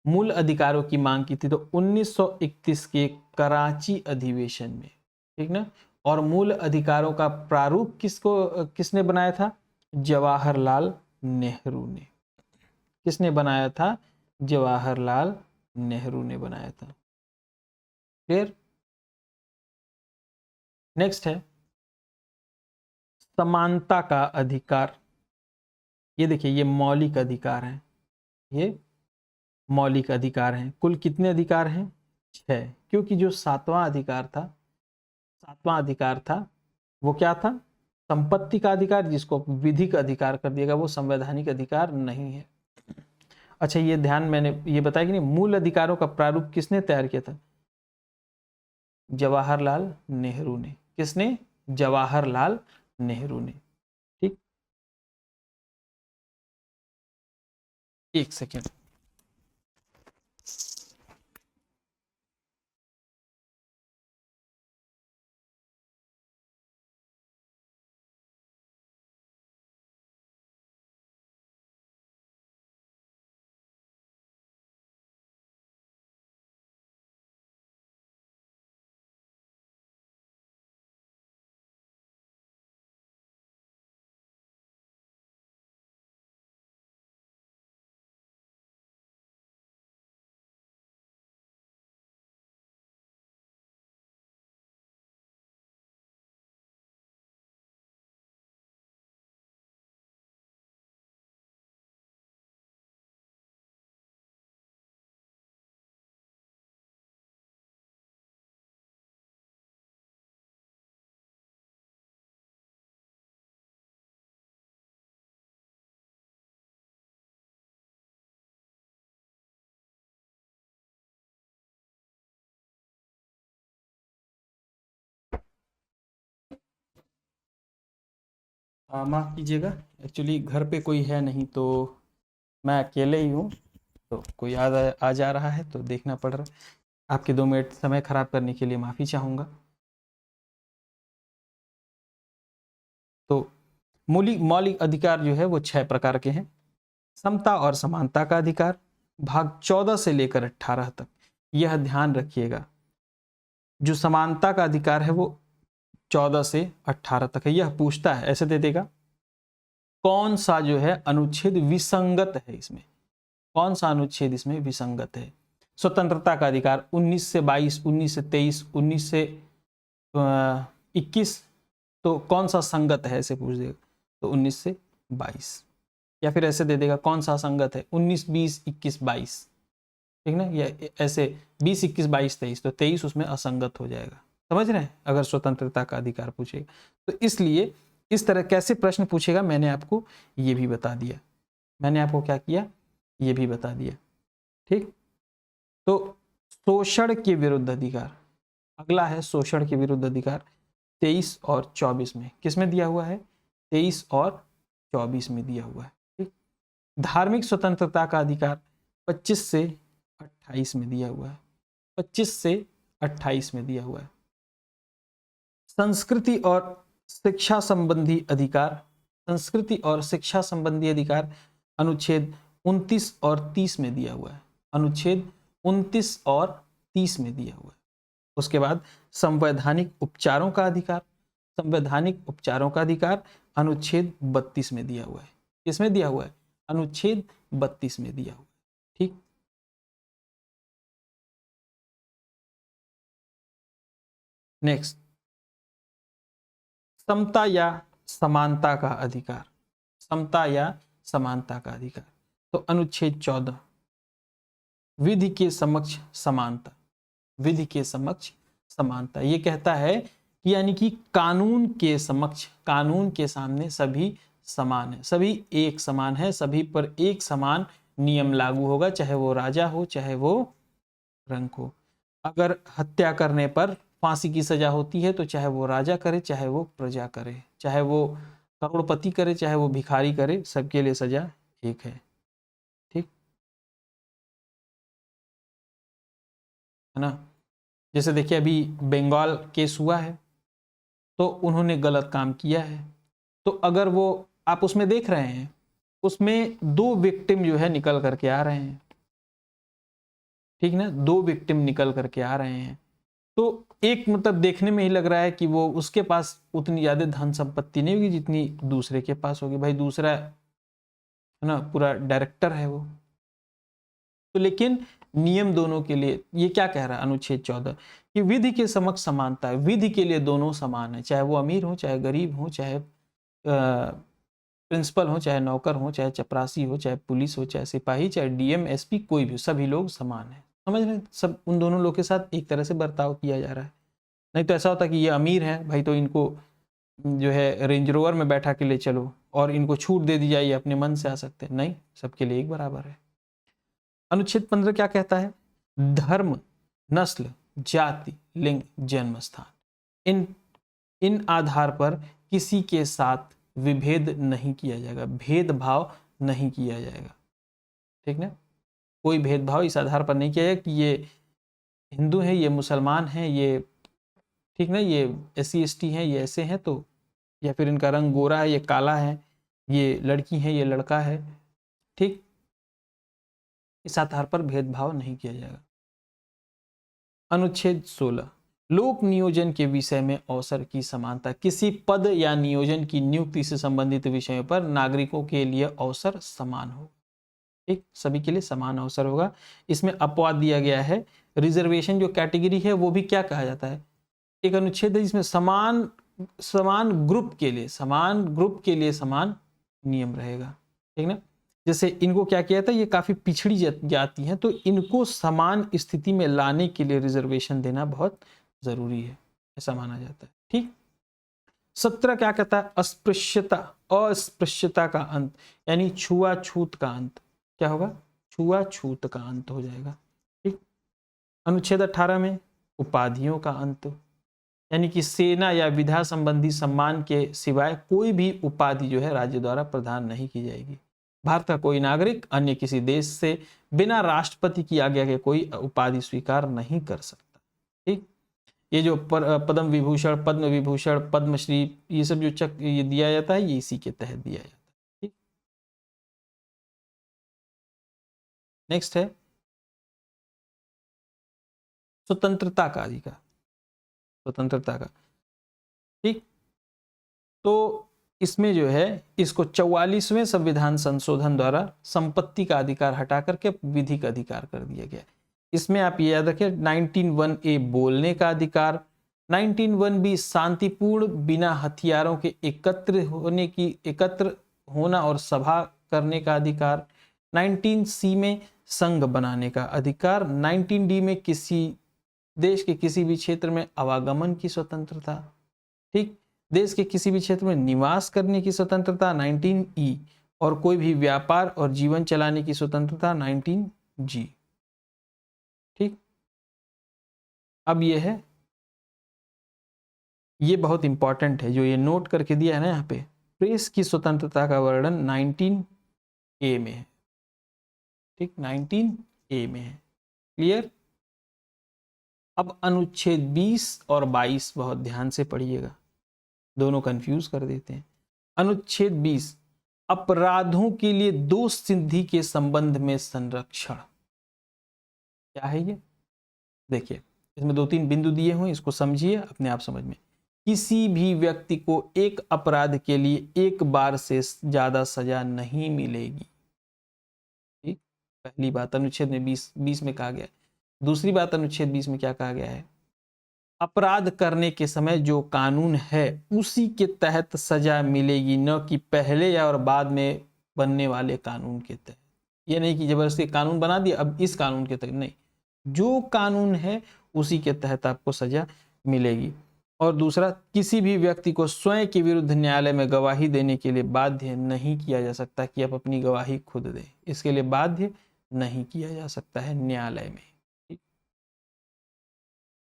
मूल अधिकारों की मांग की थी, तो 1931 के कराची अधिवेशन में, ठीक ना। और मूल अधिकारों का प्रारूप किसने बनाया था? जवाहरलाल नेहरू ने। किसने बनाया था? जवाहरलाल नेहरू ने बनाया था। क्लियर? नेक्स्ट है समानता का अधिकार। ये देखिए, ये मौलिक अधिकार है, ये मौलिक अधिकार हैं। कुल कितने अधिकार हैं? 6। क्योंकि जो 7वां अधिकार था वो क्या था? संपत्ति का अधिकार, जिसको विधिक अधिकार कर दिएगा, वो संवैधानिक अधिकार नहीं है। अच्छा, ये ध्यान, मैंने ये बताया कि नहीं, मूल अधिकारों का प्रारूप किसने तैयार किया था? जवाहरलाल नेहरू ने। किसने? जवाहरलाल नेहरू ने, ठीक। एक सेकेंड। माफ कीजिएगा, एक्चुअली घर पे कोई है नहीं, तो मैं अकेले ही हूँ, तो कोई आ जा रहा है तो देखना पड़ रहा है। आपके 2 मिनट समय खराब करने के लिए माफ़ी चाहूँगा। तो मौलिक अधिकार जो है वो 6 प्रकार के हैं। समता और समानता का अधिकार, भाग 14 से लेकर 18 तक। यह ध्यान रखिएगा, जो समानता का अधिकार है वो 14 से 18 तक है। यह पूछता है, ऐसे दे देगा, कौन सा जो है अनुच्छेद विसंगत है इसमें? कौन सा अनुच्छेद इसमें विसंगत है? स्वतंत्रता का अधिकार 19 से 22, 19 से 23, 19 से 21, तो कौन सा संगत है, ऐसे पूछ देगा, तो 19 से 22। या फिर ऐसे दे देगा, कौन सा संगत है? 19, 20, 21, 22, ठीक ना। या ऐसे 20, 21, 22, 23, तो 23 उसमें असंगत हो जाएगा। समझ रहे हैं? अगर स्वतंत्रता का अधिकार पूछेगा तो इसलिए इस तरह कैसे प्रश्न पूछेगा, मैंने आपको ये भी बता दिया। मैंने आपको क्या किया? ये भी बता दिया, ठीक। तो शोषण के विरुद्ध अधिकार, अगला है शोषण के विरुद्ध अधिकार, 23 और 24 में। किस में दिया हुआ है? 23 और 24 में दिया हुआ है, ठीक। धार्मिक स्वतंत्रता का अधिकार 25 से 28 में दिया हुआ है, 25 से 28 में दिया हुआ है। संस्कृति और शिक्षा संबंधी अधिकार, संस्कृति और शिक्षा संबंधी अधिकार अनुच्छेद 29 और 30 में दिया हुआ है। अनुच्छेद 29 और 30 में दिया हुआ है। उसके बाद संवैधानिक उपचारों का अधिकार, संवैधानिक उपचारों का अधिकार अनुच्छेद 32 में दिया हुआ है। किसमें दिया हुआ है? अनुच्छेद 32 में दिया हुआ है। ठीक, नेक्स्ट, समता या समानता का अधिकार, समता या समानता का अधिकार, तो अनुच्छेद 14 विधि के समक्ष समानता, विधि के समक्ष समानता, ये कहता है कि यानी कि कानून के समक्ष, कानून के सामने सभी समान है, सभी एक समान है, सभी पर एक समान नियम लागू होगा, चाहे वो राजा हो चाहे वो रंक हो। अगर हत्या करने पर फांसी की सजा होती है तो चाहे वो राजा करे चाहे वो प्रजा करे, चाहे वो करोड़पति करे चाहे वो भिखारी करे, सबके लिए सजा एक है। ठीक है ना। जैसे देखिए अभी बंगाल केस हुआ है तो उन्होंने गलत काम किया है, तो अगर वो आप उसमें देख रहे हैं उसमें 2 विक्टिम जो है निकल करके आ रहे हैं, ठीक ना, 2 विक्टिम निकल करके आ रहे हैं, तो एक मतलब देखने में ही लग रहा है कि वो उसके पास उतनी ज्यादा धन संपत्ति नहीं होगी जितनी दूसरे के पास होगी। भाई दूसरा है ना पूरा डायरेक्टर है वो, तो लेकिन नियम दोनों के लिए, ये क्या कह रहा है अनुच्छेद 14 कि विधि के समक्ष समानता है, विधि के लिए दोनों समान है, चाहे वो अमीर हो चाहे गरीब हो, चाहे प्रिंसिपल हो चाहे नौकर हो, चाहे चपरासी हो चाहे पुलिस हो चाहे सिपाही चाहे डीएम एसपी कोई भी, सभी लोग समान है। समझ रहे हैं? सब उन दोनों लोग के साथ एक तरह से बर्ताव किया जा रहा है। नहीं तो ऐसा होता कि ये अमीर है भाई तो इनको जो है रेंज रोवर में बैठा के ले चलो और इनको छूट दे दी जाए, अपने मन से आ सकते हैं, नहीं, सबके लिए एक बराबर है। अनुच्छेद 15 क्या कहता है? धर्म, नस्ल, जाति, लिंग, जन्म स्थान, इन इन आधार पर किसी के साथ विभेद नहीं किया जाएगा, भेदभाव नहीं किया जाएगा। ठीक ना, कोई भेदभाव इस आधार पर नहीं किया जाएगा कि ये हिंदू है ये मुसलमान है ये, ठीक ना, ये SC ST है ये ऐसे हैं तो, या फिर इनका रंग गोरा है ये काला है, ये लड़की है ये लड़का है, ठीक, इस आधार पर भेदभाव नहीं किया जाएगा। अनुच्छेद 16 लोक नियोजन के विषय में अवसर की समानता, किसी पद या नियोजन की नियुक्ति से संबंधित विषयों पर नागरिकों के लिए अवसर समान हो, ठीक, सभी के लिए समान अवसर होगा। इसमें अपवाद दिया गया है, रिजर्वेशन जो कैटेगरी है वो भी क्या कहा जाता है, एक अनुच्छेद है जिसमें समान समान ग्रुप के लिए, समान ग्रुप के लिए समान नियम रहेगा, ठीक ना। जैसे इनको क्या किया था, ये काफी पिछड़ी जाती हैं तो इनको समान स्थिति में लाने के लिए रिजर्वेशन देना बहुत जरूरी है, ऐसा माना जाता है। ठीक, 17 क्या कहता है? अस्पृश्यता, अस्पृश्यता का अंत, यानी छुआछूत का अंत, क्या होगा? छुआछूत का अंत हो जाएगा। ठीक, अनुच्छेद 18 में उपाधियों का अंत, यानी कि सेना या विधा संबंधी सम्मान के सिवाय कोई भी उपाधि जो है राज्य द्वारा प्रदान नहीं की जाएगी। भारत का कोई नागरिक अन्य किसी देश से बिना राष्ट्रपति की आज्ञा के कोई उपाधि स्वीकार नहीं कर सकता। ठीक, ये जो पद्म विभूषण, पद्म विभूषण, पद्मश्री, ये सब जो चक ये दिया जाता है ये इसी के तहत दिया जाता है। ठीक, नेक्स्ट है स्वतंत्रता का अधिकार, स्वतंत्रता का। ठीक, तो इसमें जो है इसको 44वें संविधान संशोधन द्वारा संपत्ति का अधिकार हटा करके विधिक अधिकार कर दिया गया। इसमें आप ये याद रखें 19(1)(a) बोलने का अधिकार, 19(1)(b) शांतिपूर्ण बिना हथियारों के एकत्र होना और सभा करने का अधिकार, 19(c) में संघ बनाने का अधिकार, 19(d) में किसी देश के किसी भी क्षेत्र में आवागमन की स्वतंत्रता, ठीक, देश के किसी भी क्षेत्र में निवास करने की स्वतंत्रता 19(e) और कोई भी व्यापार और जीवन चलाने की स्वतंत्रता 19(g). ठीक, अब ये है, ये बहुत इंपॉर्टेंट है जो ये नोट करके दिया है ना यहाँ पे, प्रेस की स्वतंत्रता का वर्णन 19(a) में है। ठीक, 19(a) में है, क्लियर। अब अनुच्छेद 20 और 22 बहुत ध्यान से पढ़िएगा, दोनों कंफ्यूज कर देते हैं। अनुच्छेद 20 अपराधों के लिए दोष सिद्धि के संबंध में संरक्षण, क्या है ये? देखिए, इसमें 2-3 बिंदु दिए हुए, इसको समझिए, अपने आप समझ में। किसी भी व्यक्ति को एक अपराध के लिए एक बार से ज्यादा सजा नहीं मिलेगी। ठीक, पहली बात अनुच्छेद में 20 में कहा गया है। दूसरी बात अनुच्छेद 20 में क्या कहा गया है? अपराध करने के समय जो कानून है उसी के तहत सजा मिलेगी, न कि पहले या और बाद में बनने वाले कानून के तहत। ये नहीं कि जबरदस्ती कानून बना दिया अब इस कानून के तहत, नहीं, जो कानून है उसी के तहत आपको सजा मिलेगी। और दूसरा, किसी भी व्यक्ति को स्वयं के विरुद्ध न्यायालय में गवाही देने के लिए बाध्य नहीं किया जा सकता कि आप अपनी गवाही खुद दें, इसके लिए बाध्य नहीं किया जा सकता है न्यायालय में।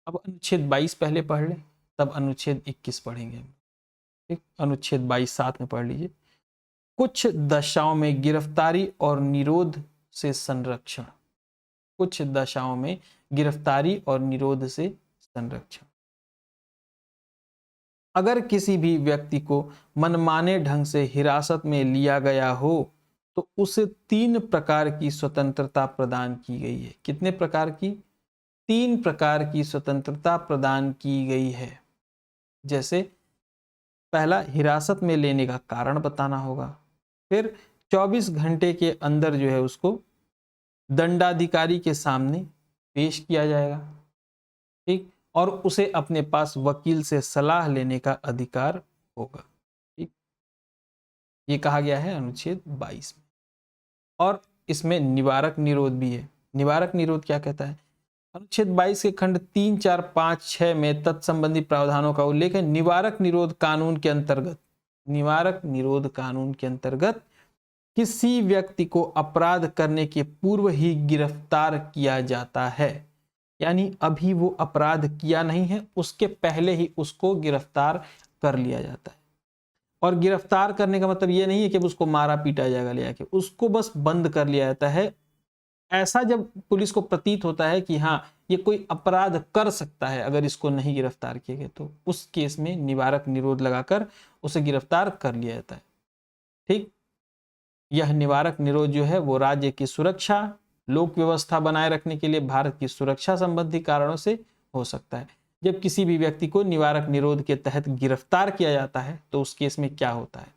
अब अनुच्छेद 22 पहले पढ़ लें, तब अनुच्छेद 21 पढ़ेंगे। ठीक, अनुच्छेद 22 साथ में पढ़ लीजिए। कुछ दशाओं में गिरफ्तारी और निरोध से संरक्षण। कुछ दशाओं में गिरफ्तारी और निरोध से संरक्षण। अगर किसी भी व्यक्ति को मनमाने ढंग से हिरासत में लिया गया हो तो उसे 3 प्रकार की स्वतंत्रता प्रदान की गई है। कितने प्रकार की? 3 प्रकार की स्वतंत्रता प्रदान की गई है। जैसे पहला, हिरासत में लेने का कारण बताना होगा। फिर 24 घंटे के अंदर जो है उसको दंडाधिकारी के सामने पेश किया जाएगा। ठीक, और उसे अपने पास वकील से सलाह लेने का अधिकार होगा। ठीक, ये कहा गया है अनुच्छेद 22 में। और इसमें निवारक निरोध भी है। निवारक निरोध क्या कहता है? अनुच्छेद 22 के खंड 3, 4, 5, 6 में तत्संबंधी प्रावधानों का उल्लेख है। निवारक निरोध कानून के अंतर्गत, निवारक निरोध कानून के अंतर्गत किसी व्यक्ति को अपराध करने के पूर्व ही गिरफ्तार किया जाता है। यानी अभी वो अपराध किया नहीं है, उसके पहले ही उसको गिरफ्तार कर लिया जाता है। और गिरफ्तार करने का मतलब ये नहीं है कि उसको मारा पीटा जाएगा ले आके, उसको बस बंद कर लिया जाता है। ऐसा जब पुलिस को प्रतीत होता है कि हाँ ये कोई अपराध कर सकता है, अगर इसको नहीं गिरफ्तार किया गया, तो उस केस में निवारक निरोध लगाकर उसे गिरफ्तार कर लिया जाता है। ठीक, यह निवारक निरोध जो है वो राज्य की सुरक्षा, लोक व्यवस्था बनाए रखने के लिए भारत की सुरक्षा संबंधी कारणों से हो सकता है। जब किसी भी व्यक्ति को निवारक निरोध के तहत गिरफ्तार किया जाता है तो उस केस में क्या होता है?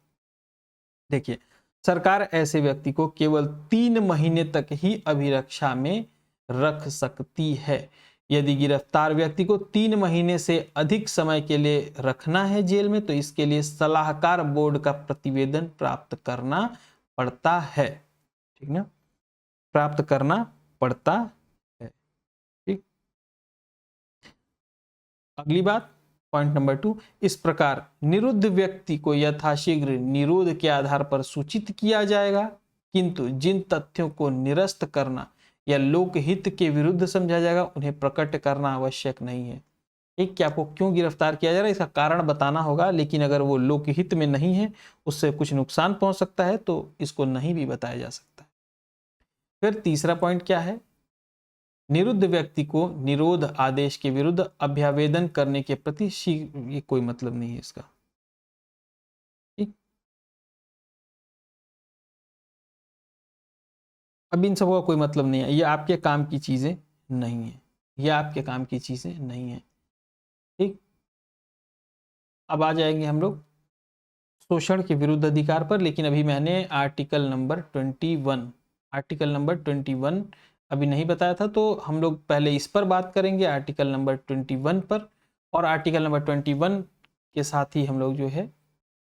देखिए, सरकार ऐसे व्यक्ति को केवल 3 महीने तक ही अभिरक्षा में रख सकती है। यदि गिरफ्तार व्यक्ति को 3 महीने से अधिक समय के लिए रखना है जेल में तो इसके लिए सलाहकार बोर्ड का प्रतिवेदन प्राप्त करना पड़ता है। ठीक ना, प्राप्त करना पड़ता है। ठीक, अगली बात, पॉइंट नंबर 2, इस प्रकार निरुद्ध व्यक्ति को यथाशीघ्र निरोध के आधार पर सूचित किया जाएगा, किंतु जिन तथ्यों को निरस्त करना या लोकहित के विरुद्ध समझा जाएगा उन्हें प्रकट करना आवश्यक नहीं है। एक, कि आपको क्यों गिरफ्तार किया जा रहा है इसका कारण बताना होगा, लेकिन अगर वो लोकहित में नहीं है, उससे कुछ नुकसान पहुंच सकता है, तो इसको नहीं भी बताया जा सकता। फिर तीसरा पॉइंट क्या है? निरुद्ध व्यक्ति को निरोध आदेश के विरुद्ध अभ्यावेदन करने के प्रति ये कोई मतलब नहीं है इसका। ठीक, अब इन सबका कोई मतलब नहीं है, ये आपके काम की चीजें नहीं है, ये आपके काम की चीजें नहीं है। ठीक, अब आ जाएंगे हम लोग शोषण के विरुद्ध अधिकार पर, लेकिन अभी मैंने आर्टिकल नंबर 21 अभी नहीं बताया था, तो हम लोग पहले इस पर बात करेंगे, आर्टिकल नंबर 21 पर, और आर्टिकल नंबर 21 के साथ ही हम लोग जो है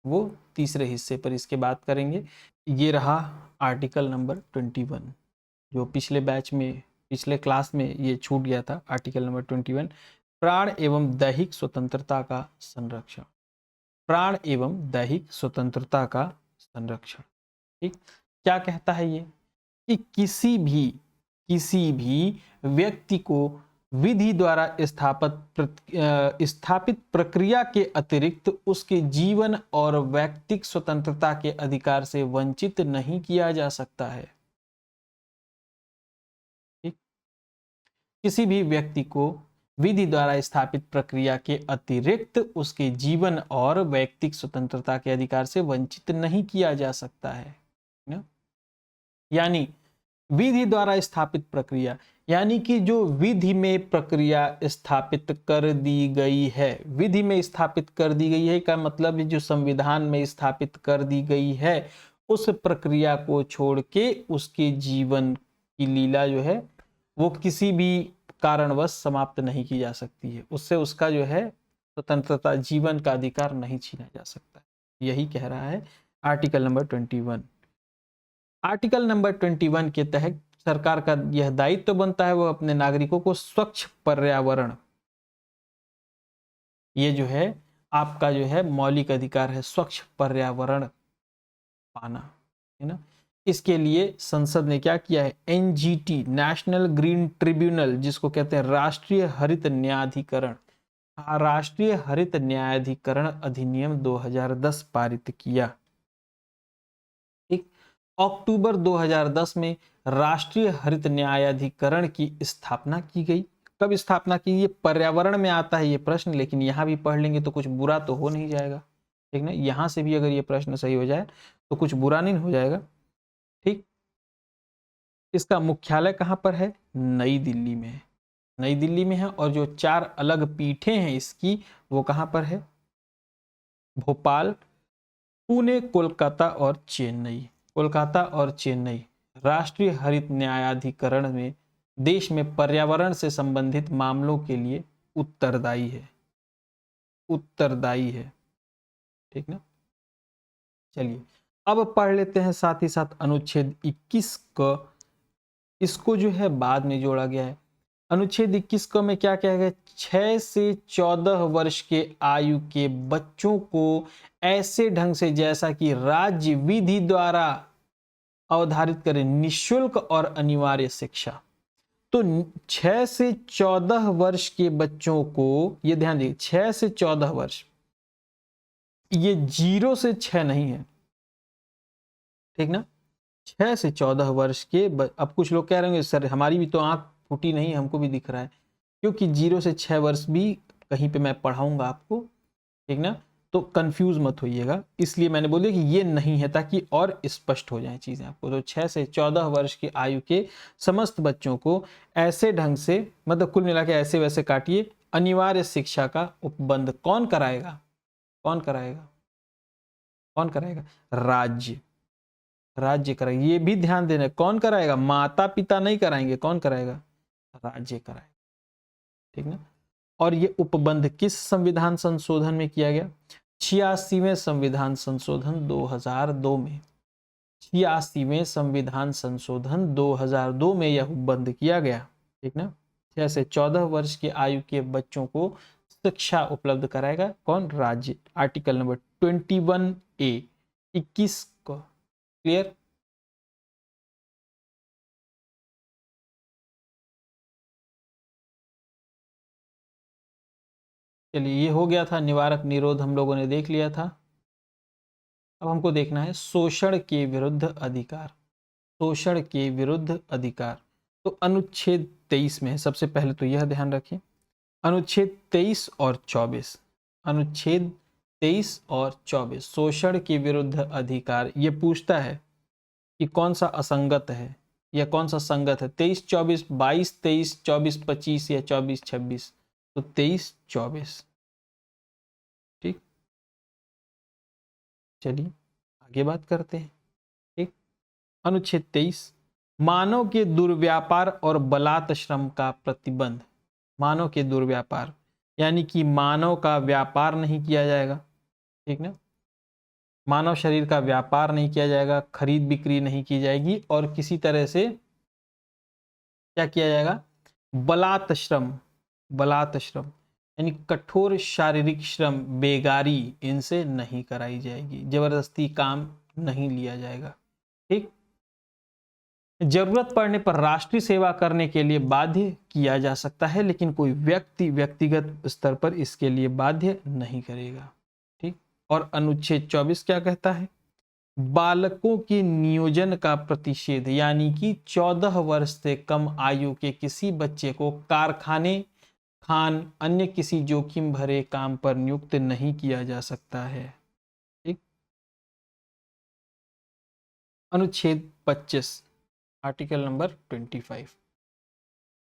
वो तीसरे हिस्से पर इसके बात करेंगे। ये रहा आर्टिकल नंबर 21, जो पिछले बैच में, पिछले क्लास में ये छूट गया था। आर्टिकल नंबर 21, प्राण एवं दैहिक स्वतंत्रता का संरक्षण। प्राण एवं दैहिक स्वतंत्रता का संरक्षण। ठीक, क्या कहता है ये? कि किसी भी व्यक्ति को विधि द्वारा स्थापित प्रक्रिया के अतिरिक्त उसके जीवन और व्यक्तिक स्वतंत्रता के अधिकार से वंचित नहीं किया जा सकता है। ठीक, किसी भी व्यक्ति को विधि द्वारा स्थापित प्रक्रिया के अतिरिक्त उसके जीवन और व्यक्तिक स्वतंत्रता के अधिकार से वंचित नहीं किया जा सकता है ना? यानी विधि द्वारा स्थापित प्रक्रिया, यानी कि जो विधि में प्रक्रिया स्थापित कर दी गई है, विधि में स्थापित कर दी गई है का मतलब जो संविधान में स्थापित कर दी गई है उस प्रक्रिया को छोड़ के उसके जीवन की लीला जो है वो किसी भी कारणवश समाप्त नहीं की जा सकती है, उससे उसका जो है स्वतंत्रता, जीवन का अधिकार नहीं छीना जा सकता। यही कह रहा है आर्टिकल नंबर 21। आर्टिकल नंबर 21 के तहत सरकार का यह दायित्व बनता है वो अपने नागरिकों को स्वच्छ पर्यावरण, ये जो है आपका जो है मौलिक अधिकार है, स्वच्छ पर्यावरण पाना, है ना। इसके लिए संसद ने क्या किया है, एनजीटी, नेशनल ग्रीन ट्रिब्यूनल, जिसको कहते हैं राष्ट्रीय हरित न्यायाधिकरण, राष्ट्रीय हरित न्यायाधिकरण अधिनियम 2010 पारित किया। ठीक, अक्टूबर 2010 में राष्ट्रीय हरित न्यायाधिकरण की स्थापना की गई। कब स्थापना की, ये पर्यावरण में आता है ये प्रश्न, लेकिन यहां भी पढ़ लेंगे तो कुछ बुरा तो हो नहीं जाएगा, ठीक ना। यहां से भी अगर ये प्रश्न सही हो जाए तो कुछ बुरा नहीं हो जाएगा। ठीक, इसका मुख्यालय कहां पर है, नई दिल्ली में है, नई दिल्ली में है। और जो 4 अलग पीठें हैं इसकी वो कहां पर है, भोपाल, पुणे, कोलकाता और चेन्नई। कोलकाता और चेन्नई राष्ट्रीय हरित न्यायाधिकरण में देश में पर्यावरण से संबंधित मामलों के लिए उत्तरदायी है, उत्तरदायी है, ठीक ना। चलिए अब पढ़ लेते हैं साथ ही साथ अनुच्छेद 21 का, इसको जो है बाद में जोड़ा गया है। अनुच्छेद 21 क में क्या कहा गया, 6 से 14 वर्ष के आयु के बच्चों को ऐसे ढंग से जैसा कि राज्य विधि द्वारा अवधारित करें निःशुल्क और अनिवार्य शिक्षा। तो 6 से 14 वर्ष के बच्चों को, ये ध्यान दीजिए 6 से 14 वर्ष, ये 0 से 6 नहीं है, ठीक ना। 6 से 14 वर्ष के अब कुछ लोग कह रहे होंगे सर हमारी भी तो आंख फूटी नहीं, हमको भी दिख रहा है, क्योंकि 0 से 6 वर्ष भी कहीं पे मैं पढ़ाऊंगा आपको, ठीक ना। तो कंफ्यूज मत होइएगा, इसलिए मैंने बोल दिया कि ये नहीं है ताकि और स्पष्ट हो जाए चीजें आपको। तो 6 से 14 वर्ष की आयु के समस्त बच्चों को ऐसे ढंग से, मतलब कुल मिला के ऐसे वैसे काटिए, अनिवार्य शिक्षा का उपबंध कौन कराएगा, कौन कराएगा, कौन कराएगा, राज्य, राज्य कराएगा। ये भी ध्यान देना, कौन कराएगा, माता पिता नहीं कराएंगे, कौन कराएगा, राज्य कराएगा, ठीक ना। और ये उपबंध किस संविधान संशोधन में किया गया, 86वें संविधान संशोधन 2002 में, 86वें संविधान संशोधन 2002 में यह उपबंध किया गया, ठीक ना। 6 से 14 वर्ष की आयु के बच्चों को शिक्षा उपलब्ध कराएगा कौन, राज्य। आर्टिकल नंबर 21A 21 को क्लियर। चलिए ये हो गया था, निवारक निरोध हम लोगों ने देख लिया था। अब हमको देखना है शोषण के विरुद्ध अधिकार, शोषण के विरुद्ध अधिकार। तो अनुच्छेद 23 में है, सबसे पहले तो यह ध्यान रखें, अनुच्छेद 23 और 24, अनुच्छेद 23 और 24 शोषण के विरुद्ध अधिकार। ये पूछता है कि कौन सा असंगत है या कौन सा संगत है, 23 24 22 23 24 25 या 24 26। तो 23 24, ठीक। चलिए आगे बात करते हैं, ठीक। अनुच्छेद 23, मानव के दुर्व्यापार और बलात् श्रम का प्रतिबंध। मानव के दुर्व्यापार यानी कि मानव का व्यापार नहीं किया जाएगा, ठीक ना। मानव शरीर का व्यापार नहीं किया जाएगा, खरीद बिक्री नहीं की जाएगी, और किसी तरह से क्या किया जाएगा, बलात् श्रम, बलात् श्रम यानी कठोर शारीरिक श्रम, बेगारी इनसे नहीं कराई जाएगी, जबरदस्ती काम नहीं लिया जाएगा, ठीक। जरूरत पड़ने पर राष्ट्रीय सेवा करने के लिए बाध्य किया जा सकता है, लेकिन कोई व्यक्ति व्यक्तिगत स्तर पर इसके लिए बाध्य नहीं करेगा, ठीक। और अनुच्छेद 24 क्या कहता है, बालकों के नियोजन का प्रतिषेध, यानी कि 14 वर्ष से कम आयु के किसी बच्चे को कारखाने, खान, अन्य किसी जोखिम भरे काम पर नियुक्त नहीं किया जा सकता है, ठीक। अनुच्छेद 25, आर्टिकल नंबर 25।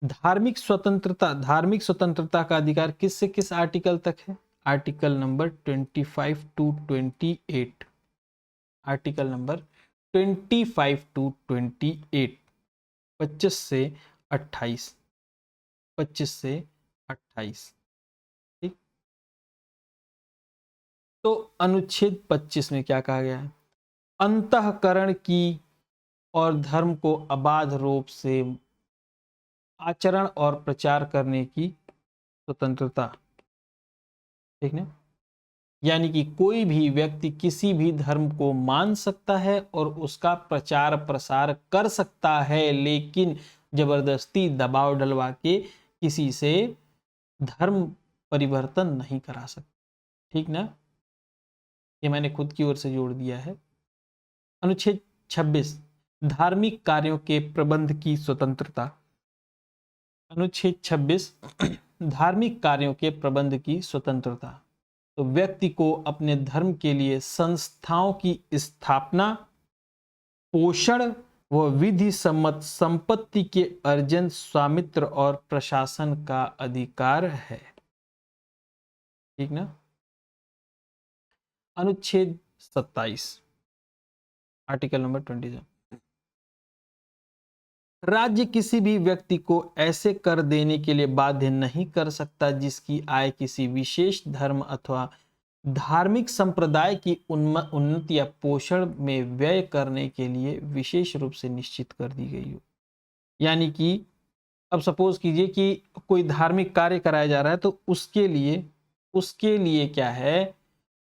धार्मिक स्वतंत्रता का अधिकार किस से किस आर्टिकल तक है? Article number 25 to 28। Article number 25 to 28, 25 से 28, 25 से 28। ठीक, तो अनुच्छेद 25 में क्या कहा गया है? अंतःकरण की और धर्म को अबाध रूप से आचरण और प्रचार करने की स्वतंत्रता। ठीक ना? यानी कि कोई भी व्यक्ति किसी भी धर्म को मान सकता है और उसका प्रचार प्रसार कर सकता है, लेकिन जबरदस्ती दबाव डलवा के किसी से धर्म परिवर्तन नहीं करा सकता। ठीक ना? ये मैंने खुद की ओर से जोड़ दिया है। अनुच्छेद 26, धार्मिक कार्यों के प्रबंध की स्वतंत्रता। अनुच्छेद 26 धार्मिक कार्यों के प्रबंध की स्वतंत्रता। तो व्यक्ति को अपने धर्म के लिए संस्थाओं की स्थापना, पोषण व विधि सम्मत संपत्ति के अर्जन, स्वामित्व और प्रशासन का अधिकार है। ठीक ना? अनुच्छेद 27, आर्टिकल नंबर 27, राज्य किसी भी व्यक्ति को ऐसे कर देने के लिए बाध्य नहीं कर सकता जिसकी आय किसी विशेष धर्म अथवा धार्मिक संप्रदाय की उन्नति या पोषण में व्यय करने के लिए विशेष रूप से निश्चित कर दी गई हो। यानी कि अब सपोज कीजिए कि कोई धार्मिक कार्य कराया जा रहा है, तो उसके लिए क्या है,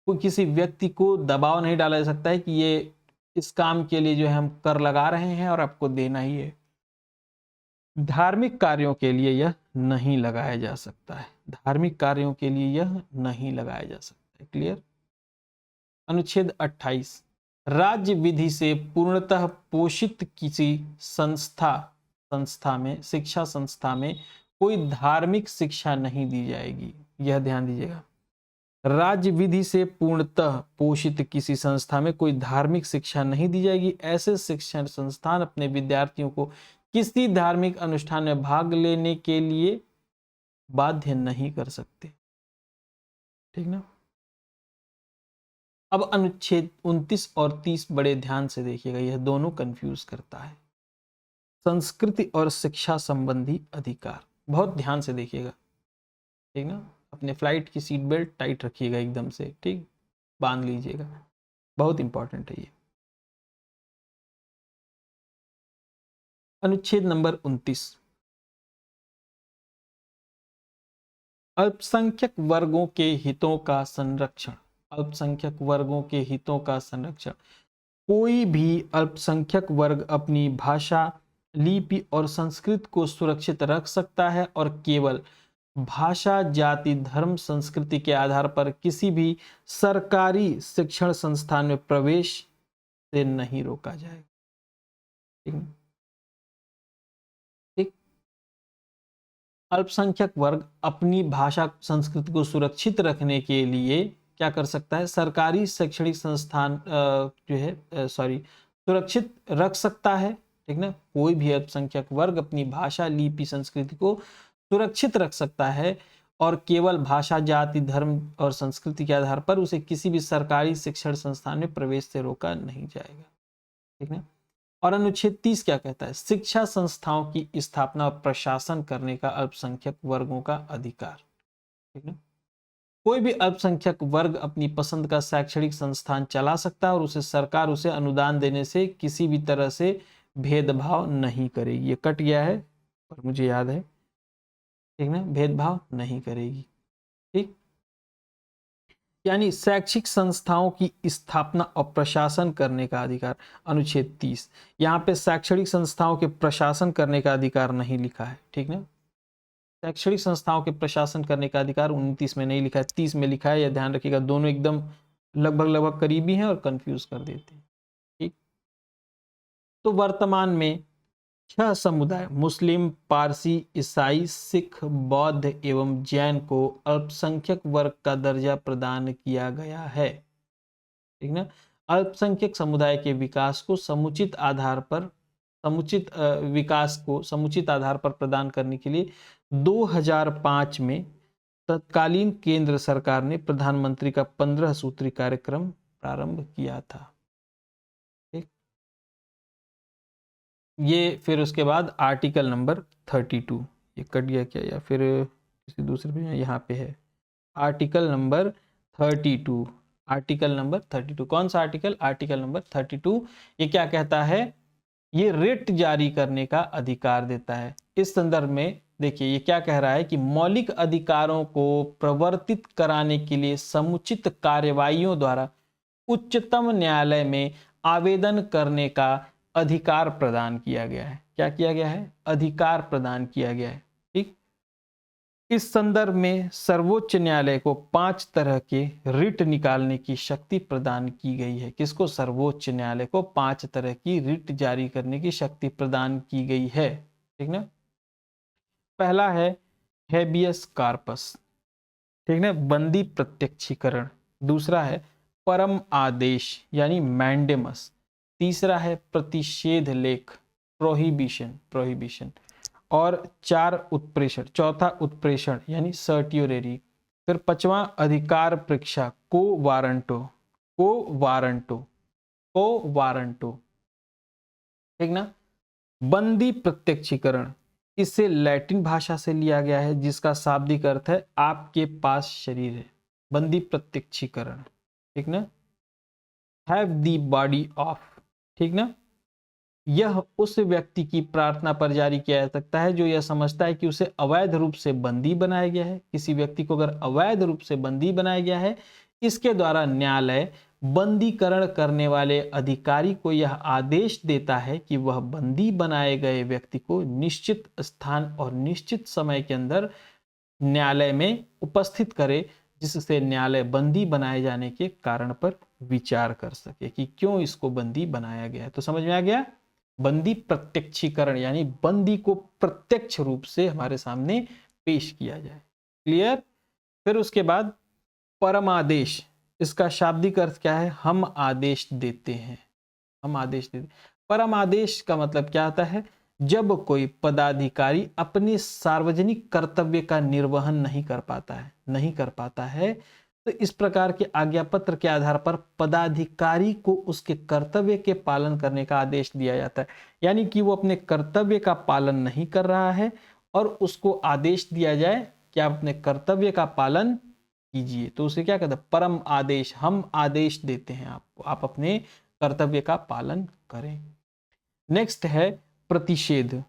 कोई किसी व्यक्ति को दबाव नहीं डाला जा सकता है कि ये इस काम के लिए जो है हम कर लगा रहे हैं और आपको देना ही है। धार्मिक कार्यों के लिए यह नहीं लगाया जा सकता है। धार्मिक कार्यों के लिए यह नहीं लगाया जा सकता है। क्लियर? अनुच्छेद 28, राज्य विधि से पूर्णतः पोषित किसी संस्था में, शिक्षा संस्था में कोई धार्मिक शिक्षा नहीं दी जाएगी। यह ध्यान दीजिएगा, राज्य विधि से पूर्णतः पोषित किसी संस्था में कोई धार्मिक शिक्षा नहीं दी जाएगी। ऐसे शिक्षण संस्थान अपने विद्यार्थियों को किसी धार्मिक अनुष्ठान में भाग लेने के लिए बाध्य नहीं कर सकते। ठीक ना? अब अनुच्छेद 29 और 30 बड़े ध्यान से देखिएगा, यह दोनों कंफ्यूज करता है। संस्कृति और शिक्षा संबंधी अधिकार, बहुत ध्यान से देखिएगा। ठीक ना? अपने फ्लाइट की सीट बेल्ट टाइट रखिएगा एकदम से, ठीक, बांध लीजिएगा, बहुत इंपॉर्टेंट है ये। अनुच्छेद नंबर 29, अल्पसंख्यक वर्गों के हितों का संरक्षण। अल्पसंख्यक वर्गों के हितों का संरक्षण। कोई भी अल्पसंख्यक वर्ग अपनी भाषा, लिपि और संस्कृति को सुरक्षित रख सकता है और केवल भाषा, जाति, धर्म, संस्कृति के आधार पर किसी भी सरकारी शिक्षण संस्थान में प्रवेश से नहीं रोका जाएगा। ठीक है? अल्पसंख्यक वर्ग अपनी भाषा, संस्कृति को सुरक्षित रखने के लिए क्या कर सकता है? सरकारी शैक्षणिक संस्थान सुरक्षित रख सकता है। ठीक ना? कोई भी अल्पसंख्यक वर्ग अपनी भाषा, लिपि, संस्कृति को सुरक्षित रख सकता है और केवल भाषा, जाति, धर्म और संस्कृति के आधार पर उसे किसी भी सरकारी शिक्षण संस्थान में प्रवेश से रोका नहीं जाएगा। ठीक ना? और अनुच्छेद 30 क्या कहता है? शिक्षा संस्थाओं की स्थापना और प्रशासन करने का अल्पसंख्यक वर्गों का अधिकार। ठीक है? कोई भी अल्पसंख्यक वर्ग अपनी पसंद का शैक्षणिक संस्थान चला सकता है और उसे सरकार उसे अनुदान देने से किसी भी तरह से भेदभाव नहीं करेगी। ये कट गया है पर मुझे याद है। ठीक ना? भेदभाव नहीं करेगी। ठीक, यानी शैक्षिक संस्थाओं की स्थापना और प्रशासन करने का अधिकार। अनुच्छेद 30, यहाँ पे शैक्षणिक संस्थाओं के प्रशासन करने का अधिकार नहीं लिखा है। ठीक ना? शैक्षणिक संस्थाओं के प्रशासन करने का अधिकार 29 में नहीं लिखा है, 30 में लिखा है। यह ध्यान रखिएगा, दोनों एकदम लगभग करीबी हैं और कंफ्यूज कर देते हैं। ठीक, तो वर्तमान में 6 समुदाय, मुस्लिम, पारसी, ईसाई, सिख, बौद्ध एवं जैन को अल्पसंख्यक वर्ग का दर्जा प्रदान किया गया है। ठीक ना? अल्पसंख्यक समुदाय के विकास को समुचित आधार पर समुचित विकास को समुचित आधार पर प्रदान करने के लिए 2005 में तत्कालीन केंद्र सरकार ने प्रधानमंत्री का 15 सूत्री कार्यक्रम प्रारंभ किया था। ठीक, ये फिर उसके बाद आर्टिकल नंबर 32, ये कट गया क्या या फिर किसी दूसरे पे, यहाँ पे है आर्टिकल नंबर 32। आर्टिकल नंबर 32 कौन सा आर्टिकल? Article number 32। ये क्या कहता है? ये रिट जारी करने का अधिकार देता है। इस संदर्भ में देखिए ये क्या कह रहा है कि मौलिक अधिकारों को प्रवर्तित कराने के लिए समुचित कार्यवाहियों द्वारा उच्चतम न्यायालय में आवेदन करने का अधिकार प्रदान किया गया है। क्या किया गया है? अधिकार प्रदान किया गया है। ठीक, इस संदर्भ में सर्वोच्च न्यायालय को 5 तरह के रिट निकालने की शक्ति प्रदान की गई है। किसको? सर्वोच्च न्यायालय को 5 तरह की रिट जारी करने की शक्ति प्रदान की गई है। ठीक ना? पहला है हेबियस कार्पस, ठीक ना, बंदी प्रत्यक्षीकरण। दूसरा है परम आदेश यानी मैंडेमस। तीसरा है प्रतिषेध लेख, प्रोहिबिशन। और 4 उत्प्रेषण, चौथा उत्प्रेषण यानी सर्ट्योरेरी। फिर 5वां अधिकार परीक्षा, को वारंटो। ठीक ना? बंदी प्रत्यक्षीकरण, इससे लैटिन भाषा से लिया गया है जिसका शाब्दिक अर्थ है आपके पास शरीर है। बंदी प्रत्यक्षीकरण, ठीक ना? हैव द बॉडी ऑफ, ठीक ना? यह उस व्यक्ति की प्रार्थना पर जारी किया जा सकता है जो यह समझता है कि उसे अवैध रूप से बंदी बनाया गया है। किसी व्यक्ति को अगर अवैध रूप से बंदी बनाया गया है, इसके द्वारा न्यायालय बंदीकरण करने वाले अधिकारी को यह आदेश देता है कि वह बंदी बनाए गए व्यक्ति को निश्चित स्थान और निश्चित समय के अंदर न्यायालय में उपस्थित करे, जिससे न्यायालय बंदी बनाए जाने के कारण पर विचार कर सके कि क्यों इसको बंदी बनाया गया है। तो समझ में आ गया? बंदी प्रत्यक्षीकरण यानी बंदी को प्रत्यक्ष रूप से हमारे सामने पेश किया जाए। क्लियर? फिर उसके बाद परमादेश, इसका शाब्दिक अर्थ क्या है? हम आदेश देते हैं, हम आदेश देते। परम आदेश का मतलब क्या आता है? जब कोई पदाधिकारी अपने सार्वजनिक कर्तव्य का निर्वहन नहीं कर पाता है तो इस प्रकार के आज्ञा पत्र के आधार पर पदाधिकारी को उसके कर्तव्य के पालन करने का आदेश दिया जाता है। यानी कि वो अपने कर्तव्य का पालन नहीं कर रहा है और उसको आदेश दिया जाए कि आप अपने कर्तव्य का पालन कीजिए, तो उसे क्या कहते हैं? परम आदेश। हम आदेश देते हैं आपको, आप अपने कर्तव्य का पालन करें। नेक्स्ट है प्रतिषेध,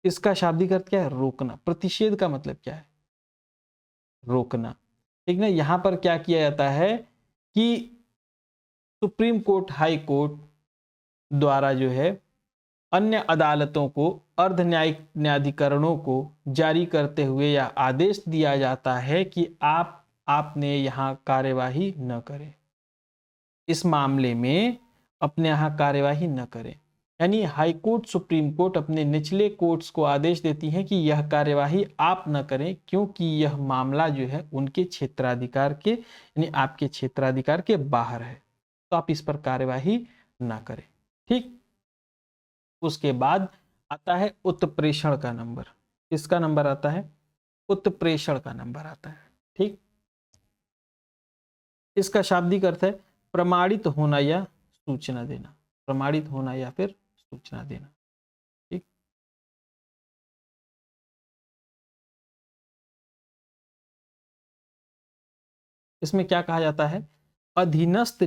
इसका शाब्दिक अर्थ क्या है? रोकना। प्रतिषेध का मतलब क्या है? रोकना। ठीक ना? यहां पर क्या किया जाता है कि सुप्रीम कोर्ट, हाई कोर्ट द्वारा जो है अन्य अदालतों को, अर्ध न्यायिक न्यायाधिकरणों को जारी करते हुए यह आदेश दिया जाता है कि आपने यहां कार्यवाही न करें, इस मामले में अपने यहां कार्यवाही न करें। यानी हाई कोर्ट, सुप्रीम कोर्ट अपने निचले कोर्ट्स को आदेश देती हैं कि यह कार्यवाही आप न करें, क्योंकि यह मामला जो है उनके क्षेत्राधिकार के, यानी आपके क्षेत्राधिकार के बाहर है, तो आप इस पर कार्यवाही ना करें। ठीक, उसके बाद आता है उत्प्रेषण का नंबर। किसका नंबर आता है? उत्प्रेषण का नंबर आता है। ठीक, इसका शाब्दिक अर्थ है प्रमाणित होना या सूचना देना, प्रमाणित होना या फिर सूचना देना। ठीक, इसमें क्या कहा जाता है? अधीनस्थ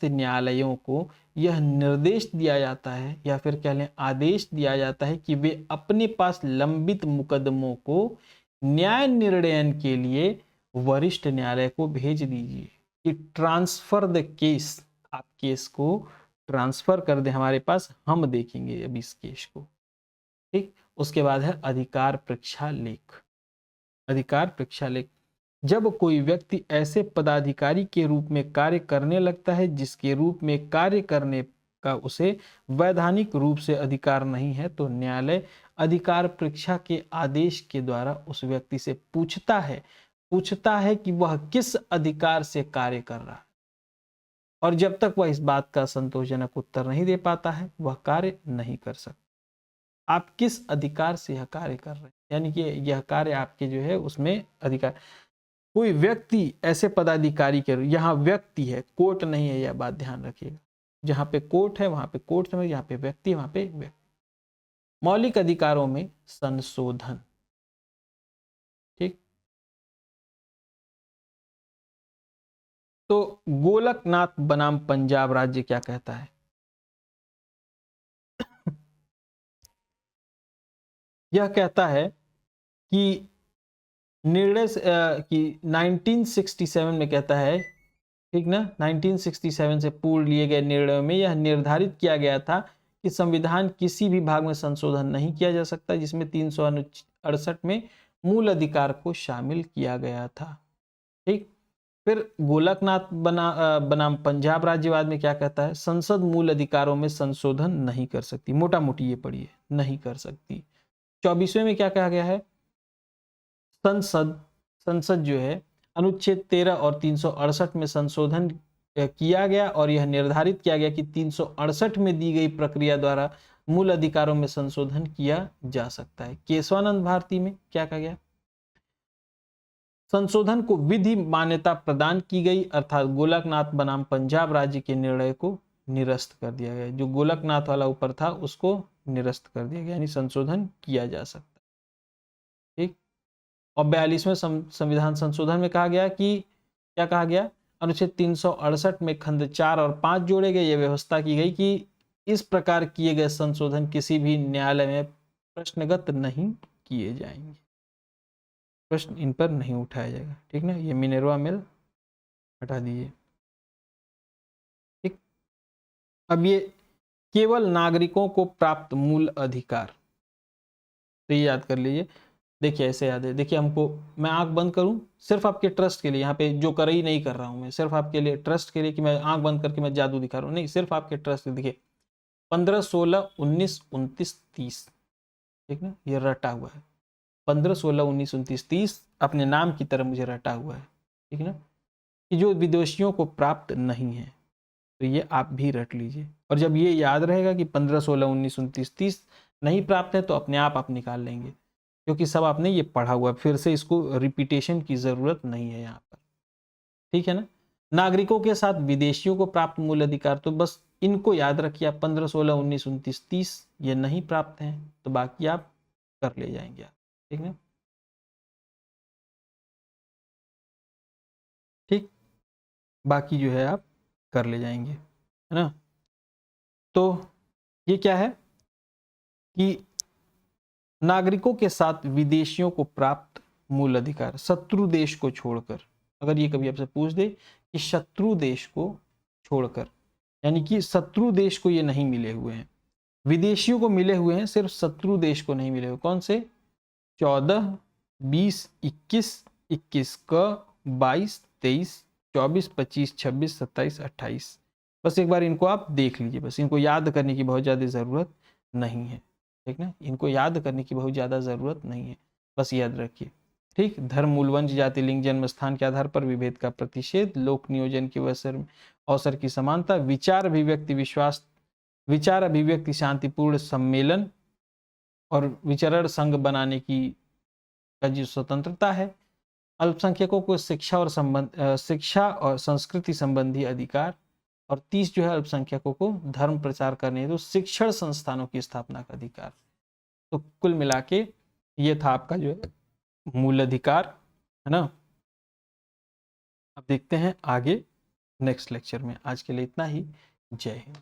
न्यायालयों को यह निर्देश दिया जाता है या फिर कह लें आदेश दिया जाता है कि वे अपने पास लंबित मुकदमों को न्याय निर्णयन के लिए वरिष्ठ न्यायालय को भेज दीजिए, कि ट्रांसफर द केस, आप केस को ट्रांसफर कर दें हमारे पास, हम देखेंगे अब इस केस को। ठीक, उसके बाद है अधिकार परीक्षा लेख। अधिकार परीक्षा लेख, जब कोई व्यक्ति ऐसे पदाधिकारी के रूप में कार्य करने लगता है जिसके रूप में कार्य करने का उसे वैधानिक रूप से अधिकार नहीं है, तो न्यायालय अधिकार परीक्षा के आदेश के द्वारा उस व्यक्ति से पूछता है कि वह किस अधिकार से कार्य कर रहा है और जब तक वह इस बात का संतोषजनक उत्तर नहीं दे पाता है वह कार्य नहीं कर सकता। आप किस अधिकार से यह कार्य कर रहे हैं, यानी कि यह कार्य आपके जो है उसमें अधिकार, कोई व्यक्ति ऐसे पदाधिकारी के, यहाँ व्यक्ति है कोर्ट नहीं है, यह बात ध्यान रखिएगा। जहां पे कोर्ट है वहां पे कोर्ट समझ, यहाँ पे व्यक्ति वहां पे व्यक्ति। मौलिक अधिकारों में संशोधन, ठीक। तो गोलकनाथ बनाम पंजाब राज्य क्या कहता है? यह कहता है कि निर्णय कि 1967 में कहता है, ठीक ना, 1967 से पूर्व लिए गए निर्णयों में यह निर्धारित किया गया था कि संविधान किसी भी भाग में संशोधन नहीं किया जा सकता जिसमें 368 में मूल अधिकार को शामिल किया गया था, ठीक। फिर गोलकनाथ बनाम पंजाब राज्यवाद में क्या कहता है? संसद मूल अधिकारों में संशोधन नहीं कर सकती, मोटा मोटी ये पढ़िए, नहीं कर सकती। 24वें में क्या कहा गया है? संसद जो है अनुच्छेद 13 और 368 में संशोधन किया गया और यह निर्धारित किया गया कि 368 में दी गई प्रक्रिया द्वारा मूल अधिकारों में संशोधन किया जा सकता है। केशवानंद भारती में क्या कहा गया? संशोधन को विधि मान्यता प्रदान की गई, अर्थात गोलकनाथ बनाम पंजाब राज्य के निर्णय को निरस्त कर दिया गया। जो गोलकनाथ वाला ऊपर था उसको निरस्त कर दिया गया, यानी संशोधन किया जा सकता है, ठीक। और 42वें संविधान संशोधन में कहा गया कि क्या कहा गया? अनुच्छेद 368 में खंड 4 और 5 जोड़े गए। यह व्यवस्था की गई कि इस प्रकार किए गए संशोधन किसी भी न्यायालय में प्रश्नगत नहीं किए जाएंगे, प्रश्न इन पर नहीं उठाया जाएगा, ठीक ना। ये मिनर्वा मिल हटा दीजिए, ठीक। अब ये केवल नागरिकों को प्राप्त मूल अधिकार, तो ये याद कर लीजिए। देखिए ऐसे याद है, देखिए हमको, मैं आंख बंद करूं सिर्फ आपके ट्रस्ट के लिए, यहाँ पे जो कर ही नहीं कर रहा हूं मैं, सिर्फ आपके लिए ट्रस्ट के लिए कि मैं आंख बंद करके मैं जादू दिखा रहा हूं, नहीं, सिर्फ आपके ट्रस्ट। देखिए 15, 16, 19, 29, 30, ठीक ना, ये रटा हुआ है। 15, 16, 19, 29, 30 अपने नाम की तरह मुझे रटा हुआ है, ठीक ना, कि जो विदेशियों को प्राप्त नहीं है, तो ये आप भी रट लीजिए। और जब ये याद रहेगा कि 15, 16, 19, 29, 30 नहीं प्राप्त है तो अपने आप निकाल लेंगे, क्योंकि सब आपने ये पढ़ा हुआ है, फिर से इसको रिपीटेशन की जरूरत नहीं है यहाँ पर, ठीक है ना। नागरिकों के साथ विदेशियों को प्राप्त मूल अधिकार, तो बस इनको याद रखिए आप, 15, 16, 19, 29, 30 ये नहीं प्राप्त हैं, तो बाकी आप कर ले जाएंगे आप, ठीक है, ठीक, बाकी जो है आप कर ले जाएंगे, है ना। तो ये क्या है कि नागरिकों के साथ विदेशियों को प्राप्त मूल अधिकार, शत्रु देश को छोड़कर, अगर ये कभी आपसे पूछ दे कि शत्रु देश को छोड़कर, यानी कि शत्रु देश को ये नहीं मिले हुए हैं, विदेशियों को मिले हुए हैं, सिर्फ शत्रु देश को नहीं मिले हुए। कौन से? 14, 20, 21, 21 क, 22, 23, 24, 25, 26, 27, 28। बस एक बार इनको आप देख लीजिए, बस इनको याद करने की बहुत ज़्यादा ज़रूरत नहीं है, ठीक ना, इनको याद करने की बहुत ज़्यादा ज़रूरत नहीं है, बस याद रखिए, ठीक। धर्म, मूल, वंश, जाति, लिंग, जन्म स्थान के आधार पर विभेद का प्रतिषेध, लोक नियोजन के अवसर की समानता, विचार अभिव्यक्ति विश्वास, विचार अभिव्यक्ति शांतिपूर्ण सम्मेलन और विचरण संघ बनाने की का जो स्वतंत्रता है, अल्पसंख्यकों को शिक्षा और संस्कृति संबंधी अधिकार, और 30 जो है अल्पसंख्यकों को धर्म प्रचार करने हेतु शिक्षण संस्थानों की स्थापना का अधिकार। तो कुल मिला के ये था आपका जो है मूल अधिकार, है ना। अब देखते हैं आगे नेक्स्ट लेक्चर में। आज के लिए इतना ही। जय हिंद।